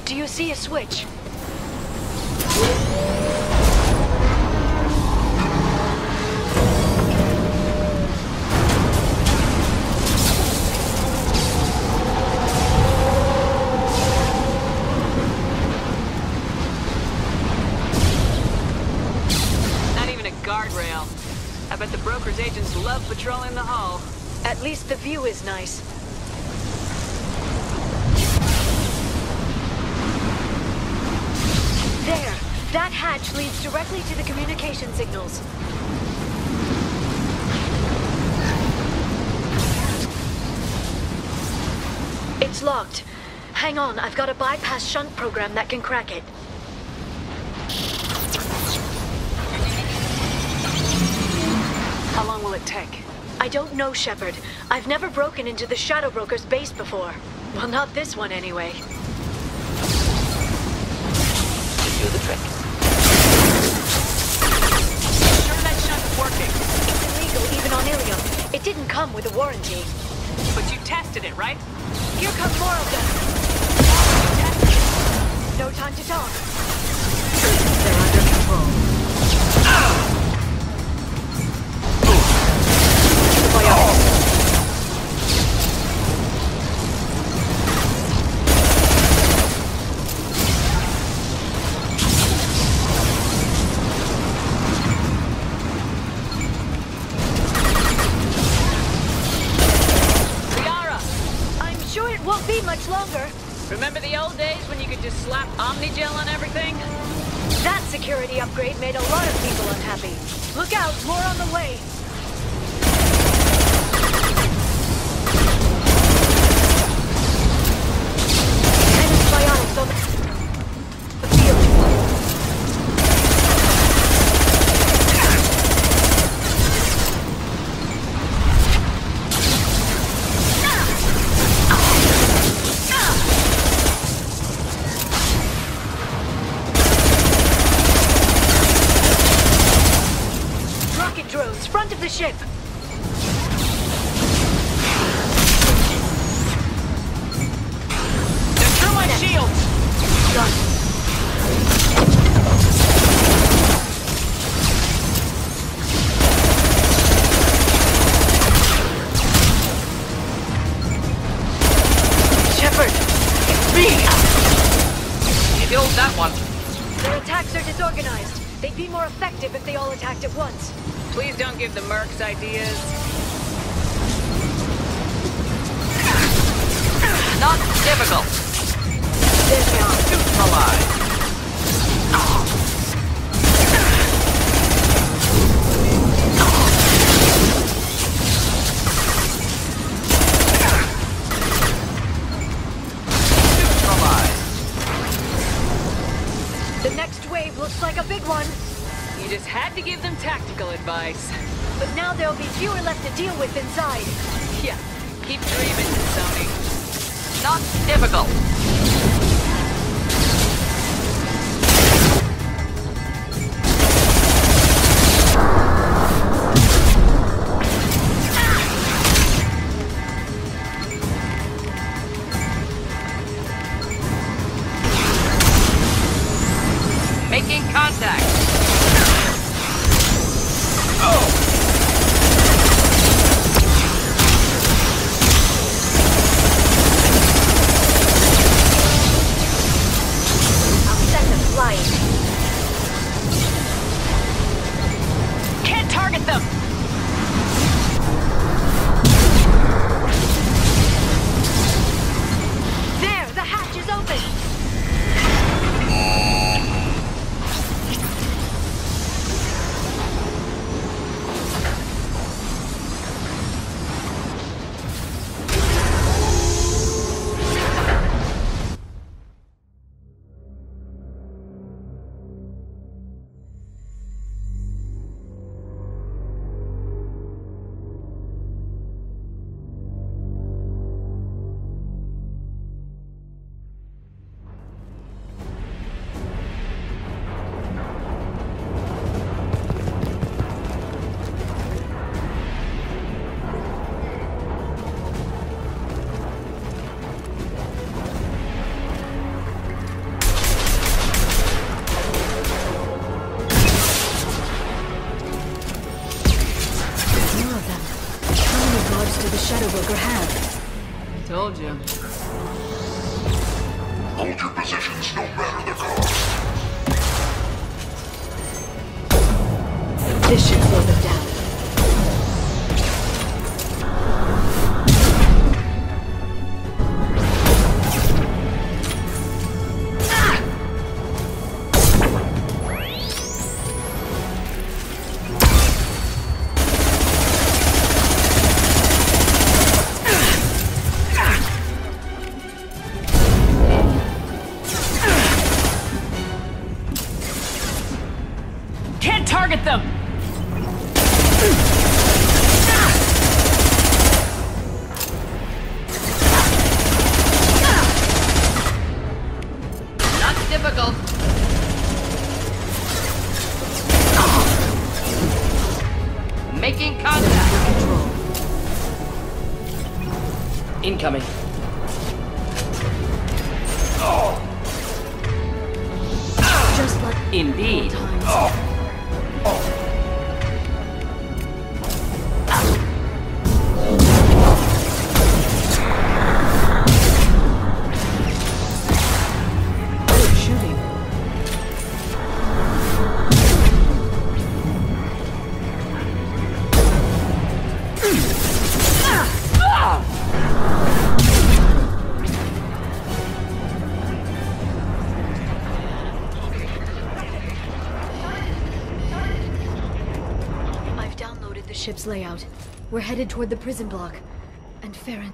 [SPEAKER 16] Do you see a switch?
[SPEAKER 2] Not even a guardrail. I bet the broker's agents love patrolling the hull.
[SPEAKER 16] At least the view is nice. There! That hatch leads directly to the communication signals. It's locked. Hang on, I've got a bypass shunt program that can crack it.
[SPEAKER 2] How long will it take?
[SPEAKER 16] I don't know, Shepard. I've never broken into the Shadow Broker's base before. Well, not this one anyway.
[SPEAKER 15] Do the trick.
[SPEAKER 2] Sure that shunt's working.
[SPEAKER 16] It's illegal even on Ilium. It didn't come with a warranty.
[SPEAKER 2] But you tested it, right?
[SPEAKER 16] Here come more of them. No time to talk. They're under control. Much longer.
[SPEAKER 2] Remember the old days when you could just slap Omnigel on everything?
[SPEAKER 16] That security upgrade made a lot of people unhappy. Look out, more on the way. Enemy biotics on the field. Drones, front of the ship!
[SPEAKER 2] Destroy my shields!
[SPEAKER 16] Done. Shepard! It's me!
[SPEAKER 15] You killed that one.
[SPEAKER 16] Their attacks are disorganized. They'd be more effective if they all attacked at once.
[SPEAKER 2] Please don't give the mercs ideas.
[SPEAKER 15] Not difficult.
[SPEAKER 16] There they are.
[SPEAKER 15] Neutralized.
[SPEAKER 16] The next wave looks like a big one.
[SPEAKER 2] You just had to give them tactical advice.
[SPEAKER 16] But now there'll be fewer left to deal with inside.
[SPEAKER 2] Yeah, keep dreaming, Sony.
[SPEAKER 15] Not difficult. Making contact.
[SPEAKER 2] Can't target them!
[SPEAKER 16] There, the hatch is open! Shadow Broker have?
[SPEAKER 2] Told you.
[SPEAKER 8] Hold your positions no matter the cost.
[SPEAKER 16] This should slow them down.
[SPEAKER 21] Can't target them!
[SPEAKER 7] Not difficult. Making contact.
[SPEAKER 15] Incoming.
[SPEAKER 16] Just like
[SPEAKER 15] Indeed.
[SPEAKER 16] shooting. I've downloaded the ship's layout. We're headed toward the prison block. And Farron...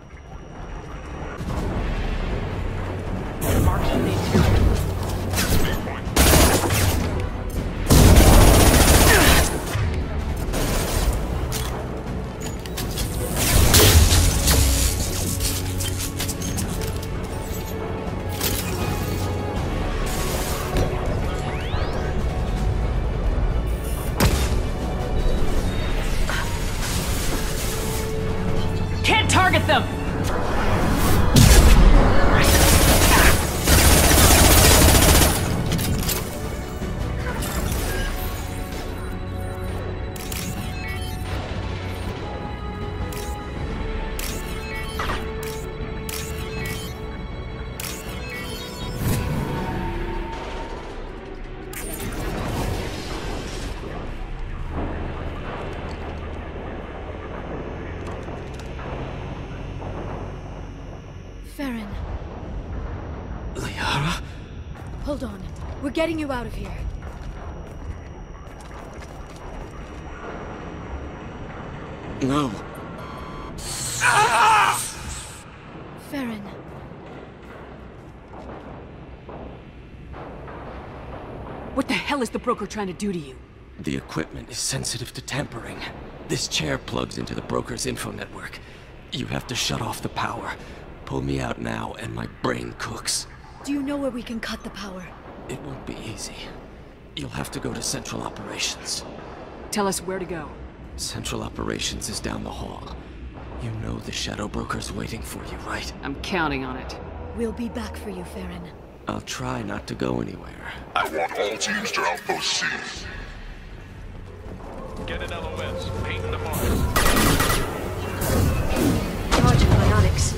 [SPEAKER 21] Can't target them!
[SPEAKER 16] Farron.
[SPEAKER 15] Liara?
[SPEAKER 16] Hold on. We're getting you out of here.
[SPEAKER 15] No.
[SPEAKER 16] Farron.
[SPEAKER 21] What the hell is the broker trying to do to you?
[SPEAKER 15] The equipment is sensitive to tampering. This chair plugs into the broker's info network. You have to shut off the power. Pull me out now and my brain cooks.
[SPEAKER 16] Do you know where we can cut the power?
[SPEAKER 15] It won't be easy. You'll have to go to Central Operations.
[SPEAKER 21] Tell us where to go.
[SPEAKER 15] Central Operations is down the hall. You know the Shadow Broker's waiting for you, right?
[SPEAKER 21] I'm counting on it.
[SPEAKER 16] We'll be back for you, Farron.
[SPEAKER 15] I'll try not to go anywhere.
[SPEAKER 8] I want all teams to Outpost C.
[SPEAKER 5] Get an LOS. Paint the bars.
[SPEAKER 16] Charging ionics.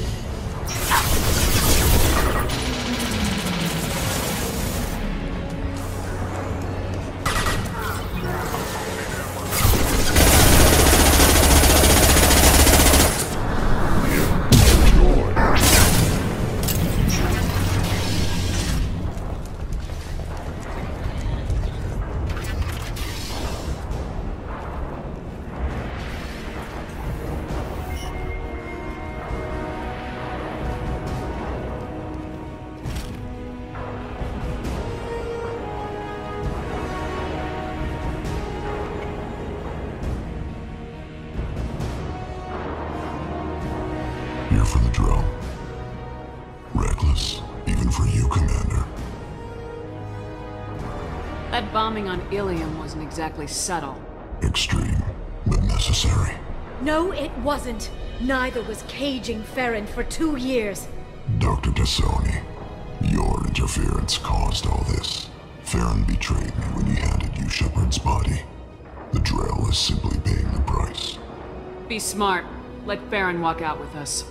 [SPEAKER 8] Here for the drill. Reckless, even for you, Commander.
[SPEAKER 21] That bombing on Ilium wasn't exactly subtle.
[SPEAKER 8] Extreme, but necessary.
[SPEAKER 16] No, it wasn't. Neither was caging Farron for 2 years.
[SPEAKER 8] Dr. Tassoni, your interference caused all this. Farron betrayed me when he handed you Shepard's body. The Drell is simply paying the price.
[SPEAKER 21] Be smart. Let Farron walk out with us.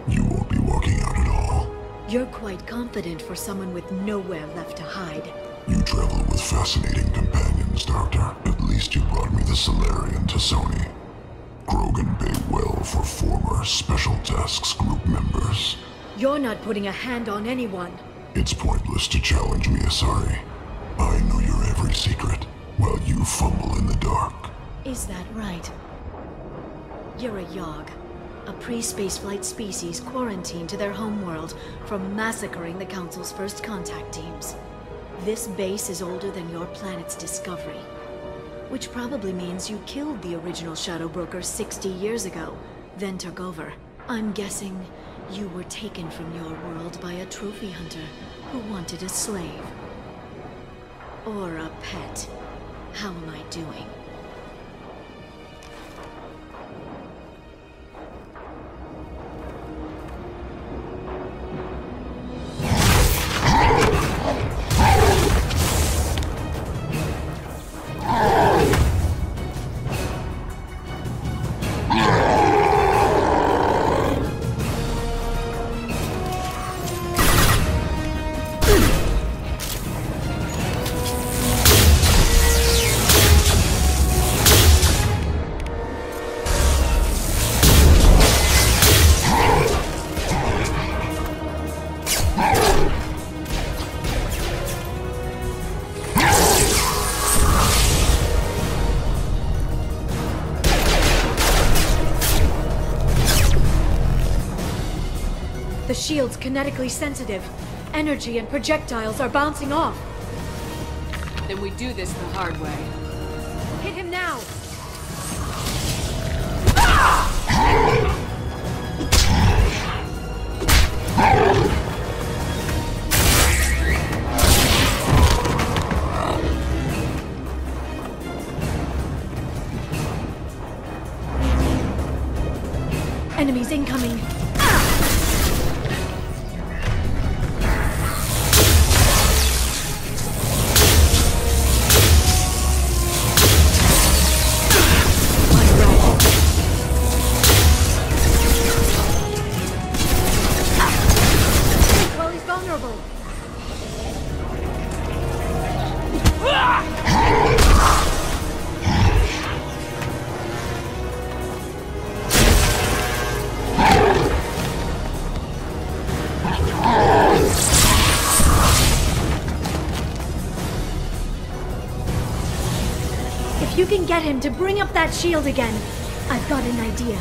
[SPEAKER 8] You won't be walking out at all.
[SPEAKER 16] You're quite confident for someone with nowhere left to hide.
[SPEAKER 8] You travel with fascinating companions, Doctor. At least you brought me the Salarian Tassoni. Krogan paid well for former Special Tasks Group members.
[SPEAKER 16] You're not putting a hand on anyone.
[SPEAKER 8] It's pointless to challenge me, Asari. I know your every secret, while you fumble in the dark.
[SPEAKER 16] Is that right? You're a Yogg, a pre-spaceflight species quarantined to their homeworld from massacring the Council's first contact teams. This base is older than your planet's discovery. Which probably means you killed the original Shadow Broker 60 years ago, then took over. I'm guessing you were taken from your world by a trophy hunter who wanted a slave. Or a pet. How am I doing? The shield's kinetically sensitive. Energy and projectiles are bouncing off.
[SPEAKER 2] Then we do this the hard way.
[SPEAKER 7] Hit him now!
[SPEAKER 16] Enemies incoming. If you can get him to bring up that shield again, I've got an idea.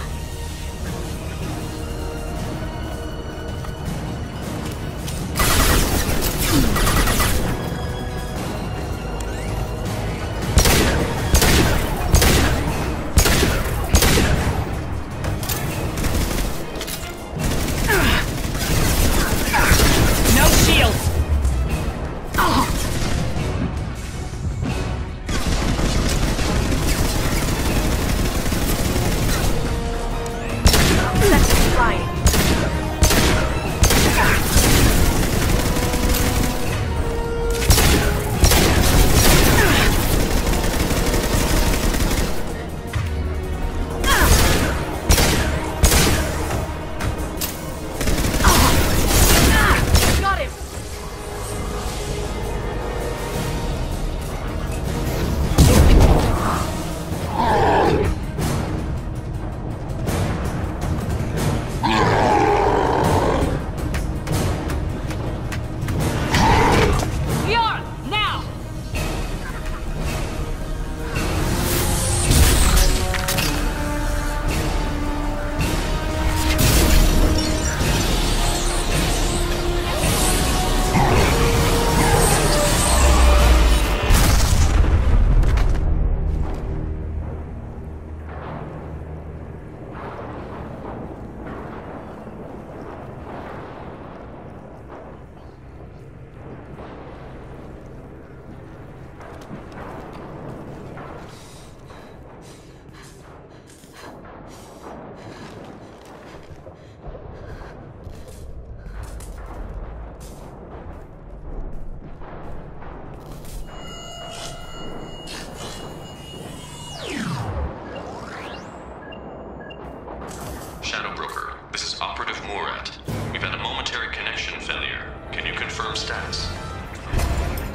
[SPEAKER 4] Shadow Broker, this is Operative Murat. We've had a momentary connection failure. Can you confirm status?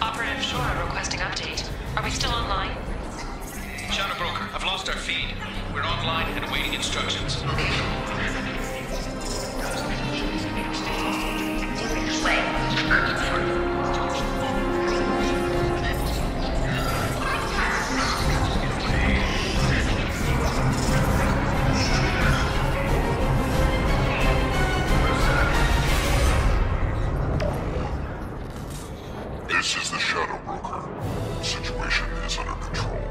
[SPEAKER 13] Operative Shora requesting update. Are we still online?
[SPEAKER 11] Shadow Broker, I've lost our feed. We're online and awaiting instructions.
[SPEAKER 8] This is the Shadow Broker. The situation is under control.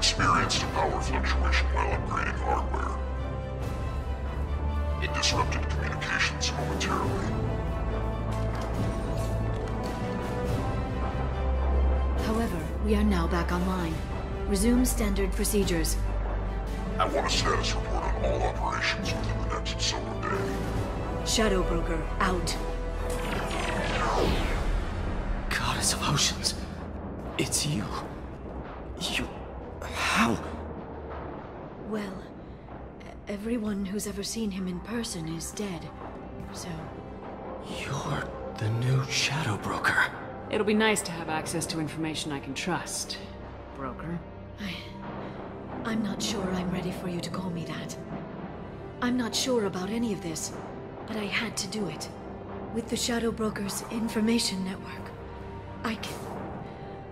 [SPEAKER 8] experienced a power fluctuation while upgrading hardware. It disrupted communications momentarily.
[SPEAKER 1] However, we are now back online. Resume standard procedures.
[SPEAKER 8] I want a status report on all operations within the next solar day.
[SPEAKER 1] Shadow Broker, out.
[SPEAKER 15] Goddess of Oceans. It's you. You... How?
[SPEAKER 1] Well, everyone who's ever seen him in person is dead, so...
[SPEAKER 15] You're the new Shadow Broker.
[SPEAKER 2] It'll be nice to have access to information I can trust, Broker.
[SPEAKER 1] I'm not sure I'm ready for you to call me that. I'm not sure about any of this, but I had to do it. With the Shadow Broker's information network,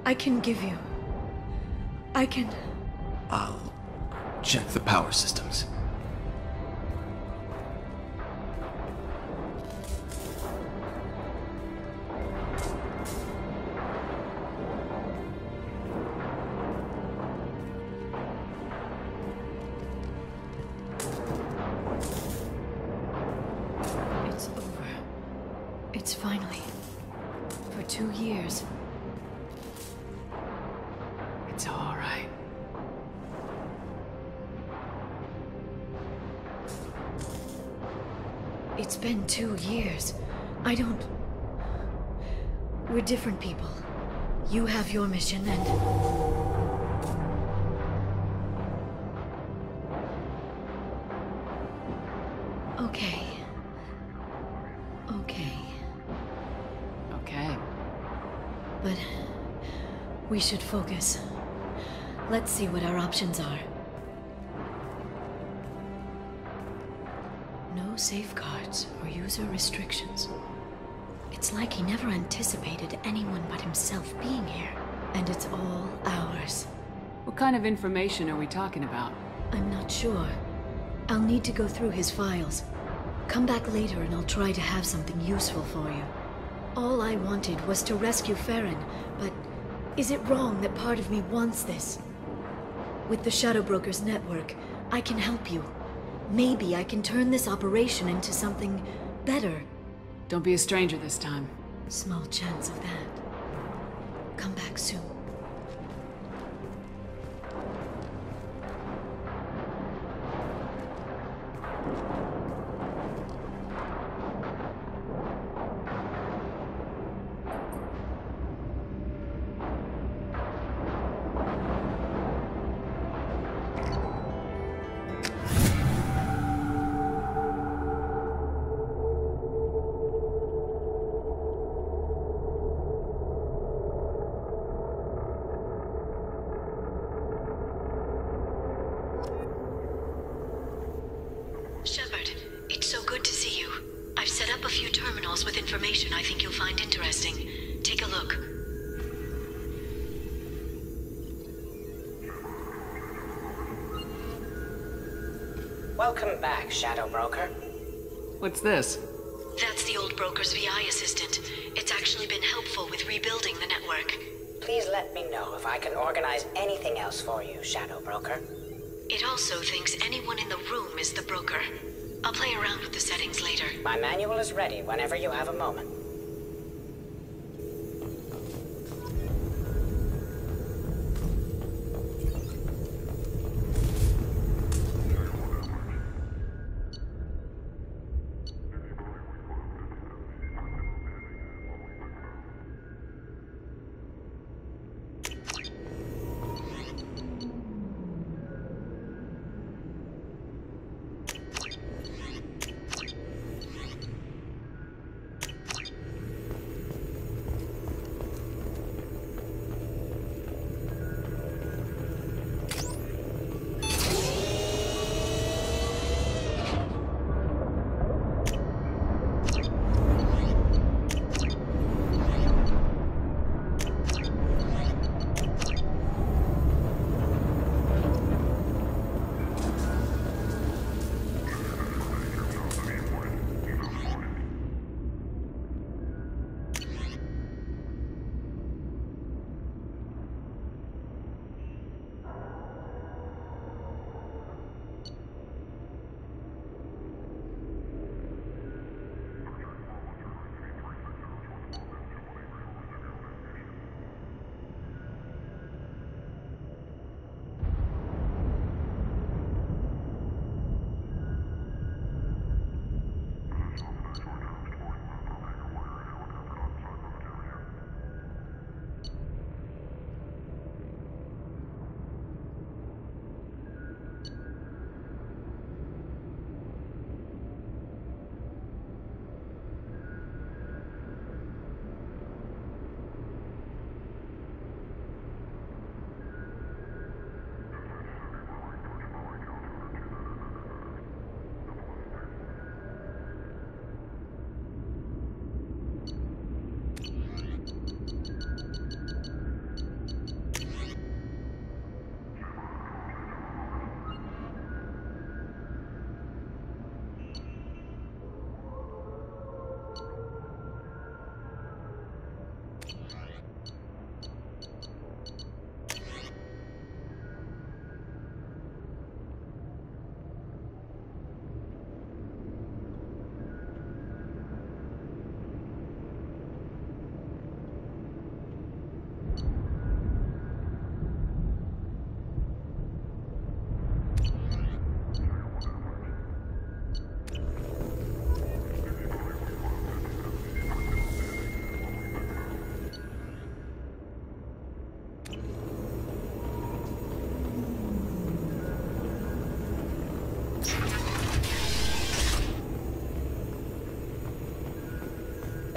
[SPEAKER 1] I can give you...
[SPEAKER 15] I'll check the power systems.
[SPEAKER 1] It's over. It's finally. For 2 years.
[SPEAKER 2] It's all right.
[SPEAKER 1] It's been 2 years. I don't... We're different people. You have your mission and... Okay.
[SPEAKER 2] Okay.
[SPEAKER 1] But... we should focus. Let's see what our options are. No safeguards or user restrictions. It's like he never anticipated anyone but himself being here. And it's all ours.
[SPEAKER 2] What kind of information are we talking about?
[SPEAKER 1] I'm not sure. I'll need to go through his files. Come back later and I'll try to have something useful for you. All I wanted was to rescue Farron, but is it wrong that part of me wants this? With the Shadow Broker's network, I can help you. Maybe I can turn this operation into something better.
[SPEAKER 2] Don't be a stranger this time.
[SPEAKER 1] Small chance of that. Come back soon.
[SPEAKER 16] Shepard, it's so good to see you. I've set up a few terminals with information I think you'll find interesting. Take a look.
[SPEAKER 6] Welcome back, Shadow Broker.
[SPEAKER 2] What's this?
[SPEAKER 16] That's the old broker's VI assistant. It's actually been helpful with rebuilding the network.
[SPEAKER 6] Please let me know if I can organize anything else for you, Shadow Broker.
[SPEAKER 16] It also thinks anyone in the room is the broker. I'll play around with the settings later.
[SPEAKER 6] My manual is ready whenever you have a moment.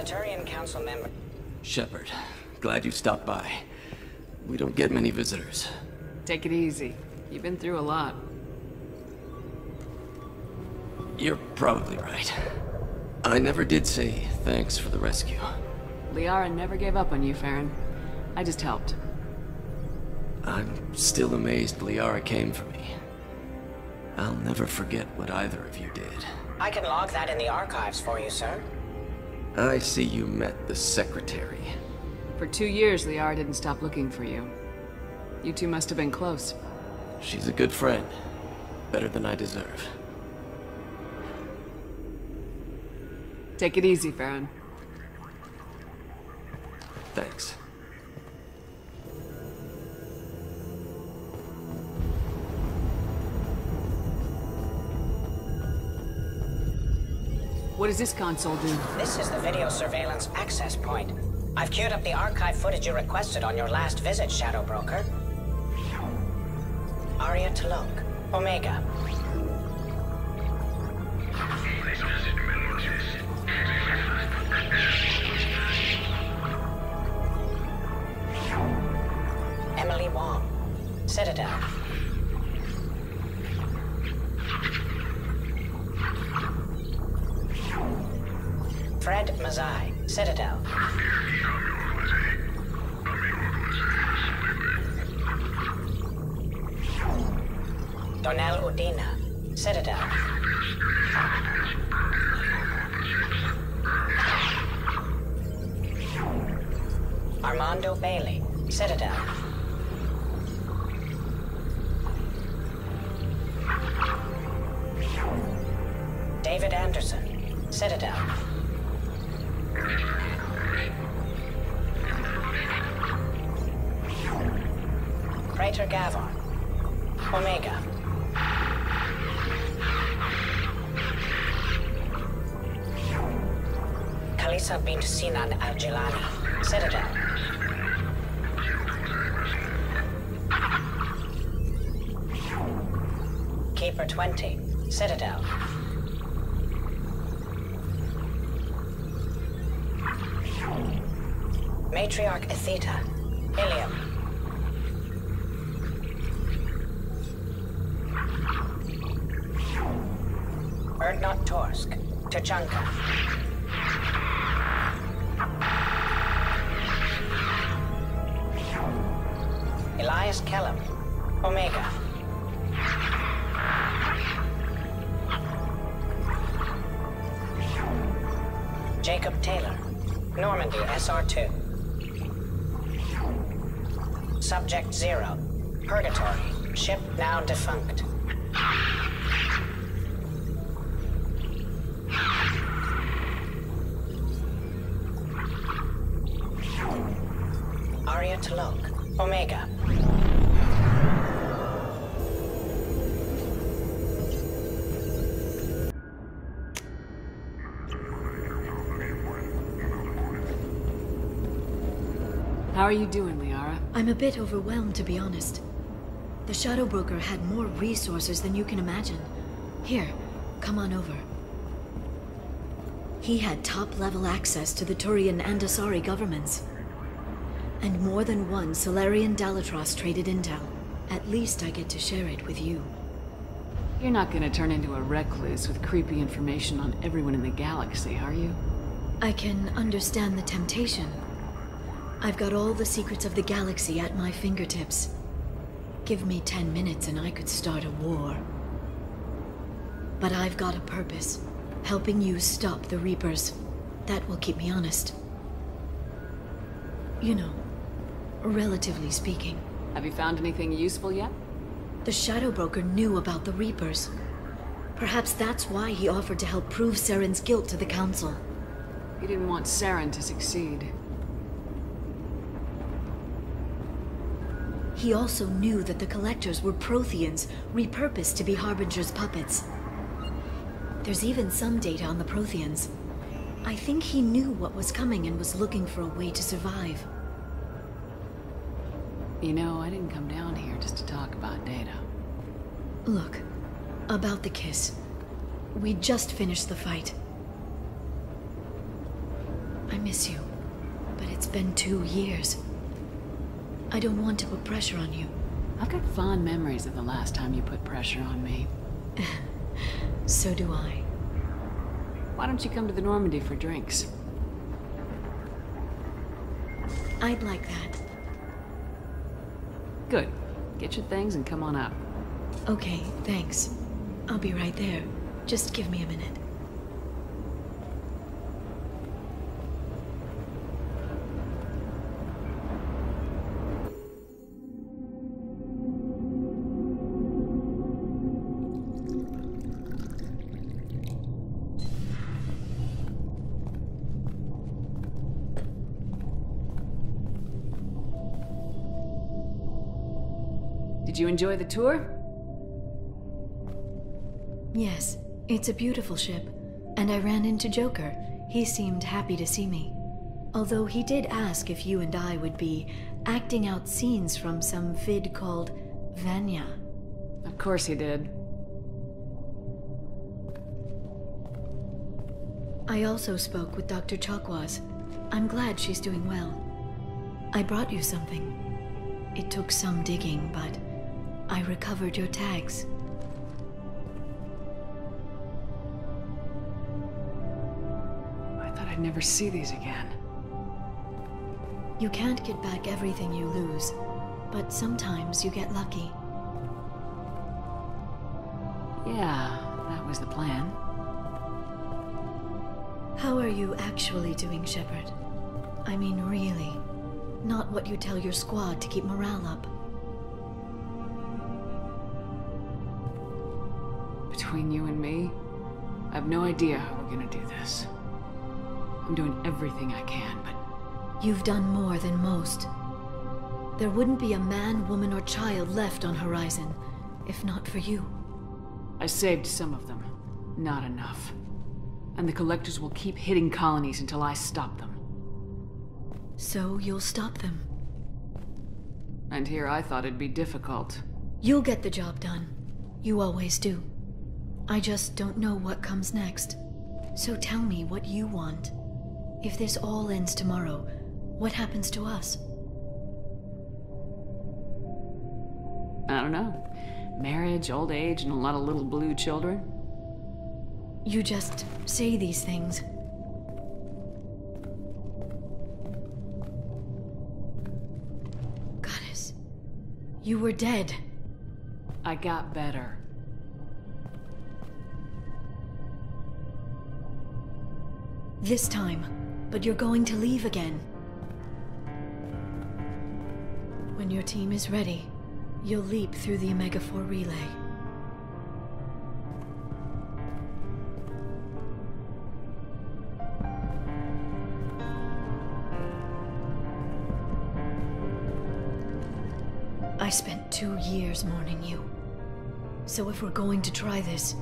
[SPEAKER 6] Turian Council member.
[SPEAKER 15] Shepard, glad you stopped by. We don't get many visitors.
[SPEAKER 2] Take it easy. You've been through a lot.
[SPEAKER 15] You're probably right. I never did say thanks for the rescue.
[SPEAKER 2] Liara never gave up on you, Farron. I just helped.
[SPEAKER 15] I'm still amazed Liara came for me. I'll never forget what either of you did.
[SPEAKER 6] I can log that in the archives for you, sir.
[SPEAKER 15] I see you met the Secretary.
[SPEAKER 2] For 2 years, Liara didn't stop looking for you. You two must have been close.
[SPEAKER 15] She's a good friend. Better than I deserve.
[SPEAKER 2] Take it easy, Farron.
[SPEAKER 15] Thanks.
[SPEAKER 2] What does this console do?
[SPEAKER 6] This is the video surveillance access point. I've queued up the archive footage you requested on your last visit, Shadow Broker. Aria T'Loak, Omega. Emily Wong, Citadel. Fred Mazai, Citadel. Donnell Udina, Citadel. Armando Bailey, Citadel. David Anderson, Citadel. Crater Gavon, Omega. Kalisa bint Sinan Al-Jilani, Citadel. Keeper 20, Citadel. Matriarch Atheta, Ilium. Erdnot Torsk, Tuchanka. Elias Kellum, Omega. Jacob Taylor, Normandy SR2. Subject 0, Purgatory, ship now defunct. Aria T'Loak, Omega.
[SPEAKER 2] How are you doing, Liara?
[SPEAKER 16] I'm a bit overwhelmed, to be honest. The Shadow Broker had more resources than you can imagine. Here, come on over. He had top-level access to the Turian and Asari governments. And more than one Salarian Dalatrass traded intel. At least I get to share it with you.
[SPEAKER 2] You're not gonna turn into a recluse with creepy information on everyone in the galaxy, are you?
[SPEAKER 16] I can understand the temptation. I've got all the secrets of the galaxy at my fingertips. Give me 10 minutes and I could start a war. But I've got a purpose. Helping you stop the Reapers. That will keep me honest. You know, relatively speaking.
[SPEAKER 2] Have you found anything useful yet?
[SPEAKER 16] The Shadow Broker knew about the Reapers. Perhaps that's why he offered to help prove Saren's guilt to the Council.
[SPEAKER 2] He didn't want Saren to succeed.
[SPEAKER 16] He also knew that the Collectors were Protheans, repurposed to be Harbinger's puppets. There's even some data on the Protheans. I think he knew what was coming and was looking for a way to survive.
[SPEAKER 2] You know, I didn't come down here just to talk about data.
[SPEAKER 16] Look, about the kiss. We just finished the fight. I miss you, but it's been 2 years. I don't want to put pressure on you.
[SPEAKER 2] I've got fond memories of the last time you put pressure on me.
[SPEAKER 16] So do I.
[SPEAKER 2] Why don't you come to the Normandy for drinks?
[SPEAKER 16] I'd like that.
[SPEAKER 2] Good. Get your things and come on up.
[SPEAKER 16] Okay, thanks. I'll be right there. Just give me a minute.
[SPEAKER 2] Did you enjoy the tour?
[SPEAKER 16] Yes, it's a beautiful ship. And I ran into Joker. He seemed happy to see me. Although he did ask if you and I would be acting out scenes from some vid called Vanya.
[SPEAKER 2] Of course he did.
[SPEAKER 16] I also spoke with Dr. Chakwas. I'm glad she's doing well. I brought you something. It took some digging, but I recovered your tags.
[SPEAKER 2] I thought I'd never see these again.
[SPEAKER 16] You can't get back everything you lose, but sometimes you get lucky.
[SPEAKER 2] Yeah, that was the plan.
[SPEAKER 16] How are you actually doing, Shepard? I mean, really. Not what you tell your squad to keep morale up.
[SPEAKER 2] Between you and me, I have no idea how we're gonna do this. I'm doing everything I can, but...
[SPEAKER 16] You've done more than most. There wouldn't be a man, woman, or child left on Horizon, if not for you.
[SPEAKER 2] I saved some of them. Not enough. And the Collectors will keep hitting colonies until I stop them.
[SPEAKER 16] So you'll stop them.
[SPEAKER 2] And here I thought it'd be difficult.
[SPEAKER 16] You'll get the job done. You always do. I just don't know what comes next. So tell me what you want. If this all ends tomorrow, what happens to us?
[SPEAKER 2] I don't know. Marriage, old age, and a lot of little blue children.
[SPEAKER 16] You just say these things. Goddess, you were dead.
[SPEAKER 2] I got better.
[SPEAKER 16] This time, but you're going to leave again. When your team is ready, you'll leap through the Omega-4 relay. I spent 2 years mourning you. So if we're going to try this,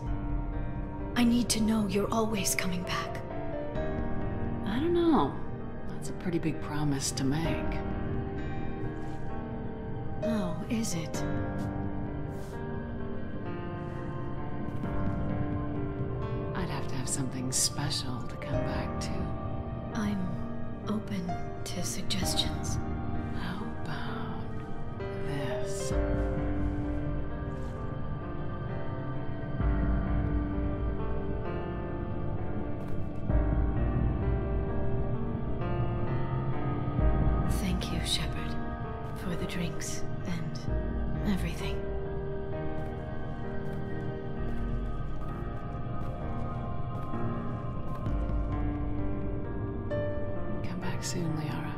[SPEAKER 16] I need to know you're always coming back.
[SPEAKER 2] I don't know. That's a pretty big promise to make.
[SPEAKER 16] Oh, is it?
[SPEAKER 2] I'd have to have something special to come back to.
[SPEAKER 16] I'm open to suggestions.
[SPEAKER 2] How about this?
[SPEAKER 16] Thank you, Shepard, for the drinks and everything.
[SPEAKER 2] Come back soon, Liara.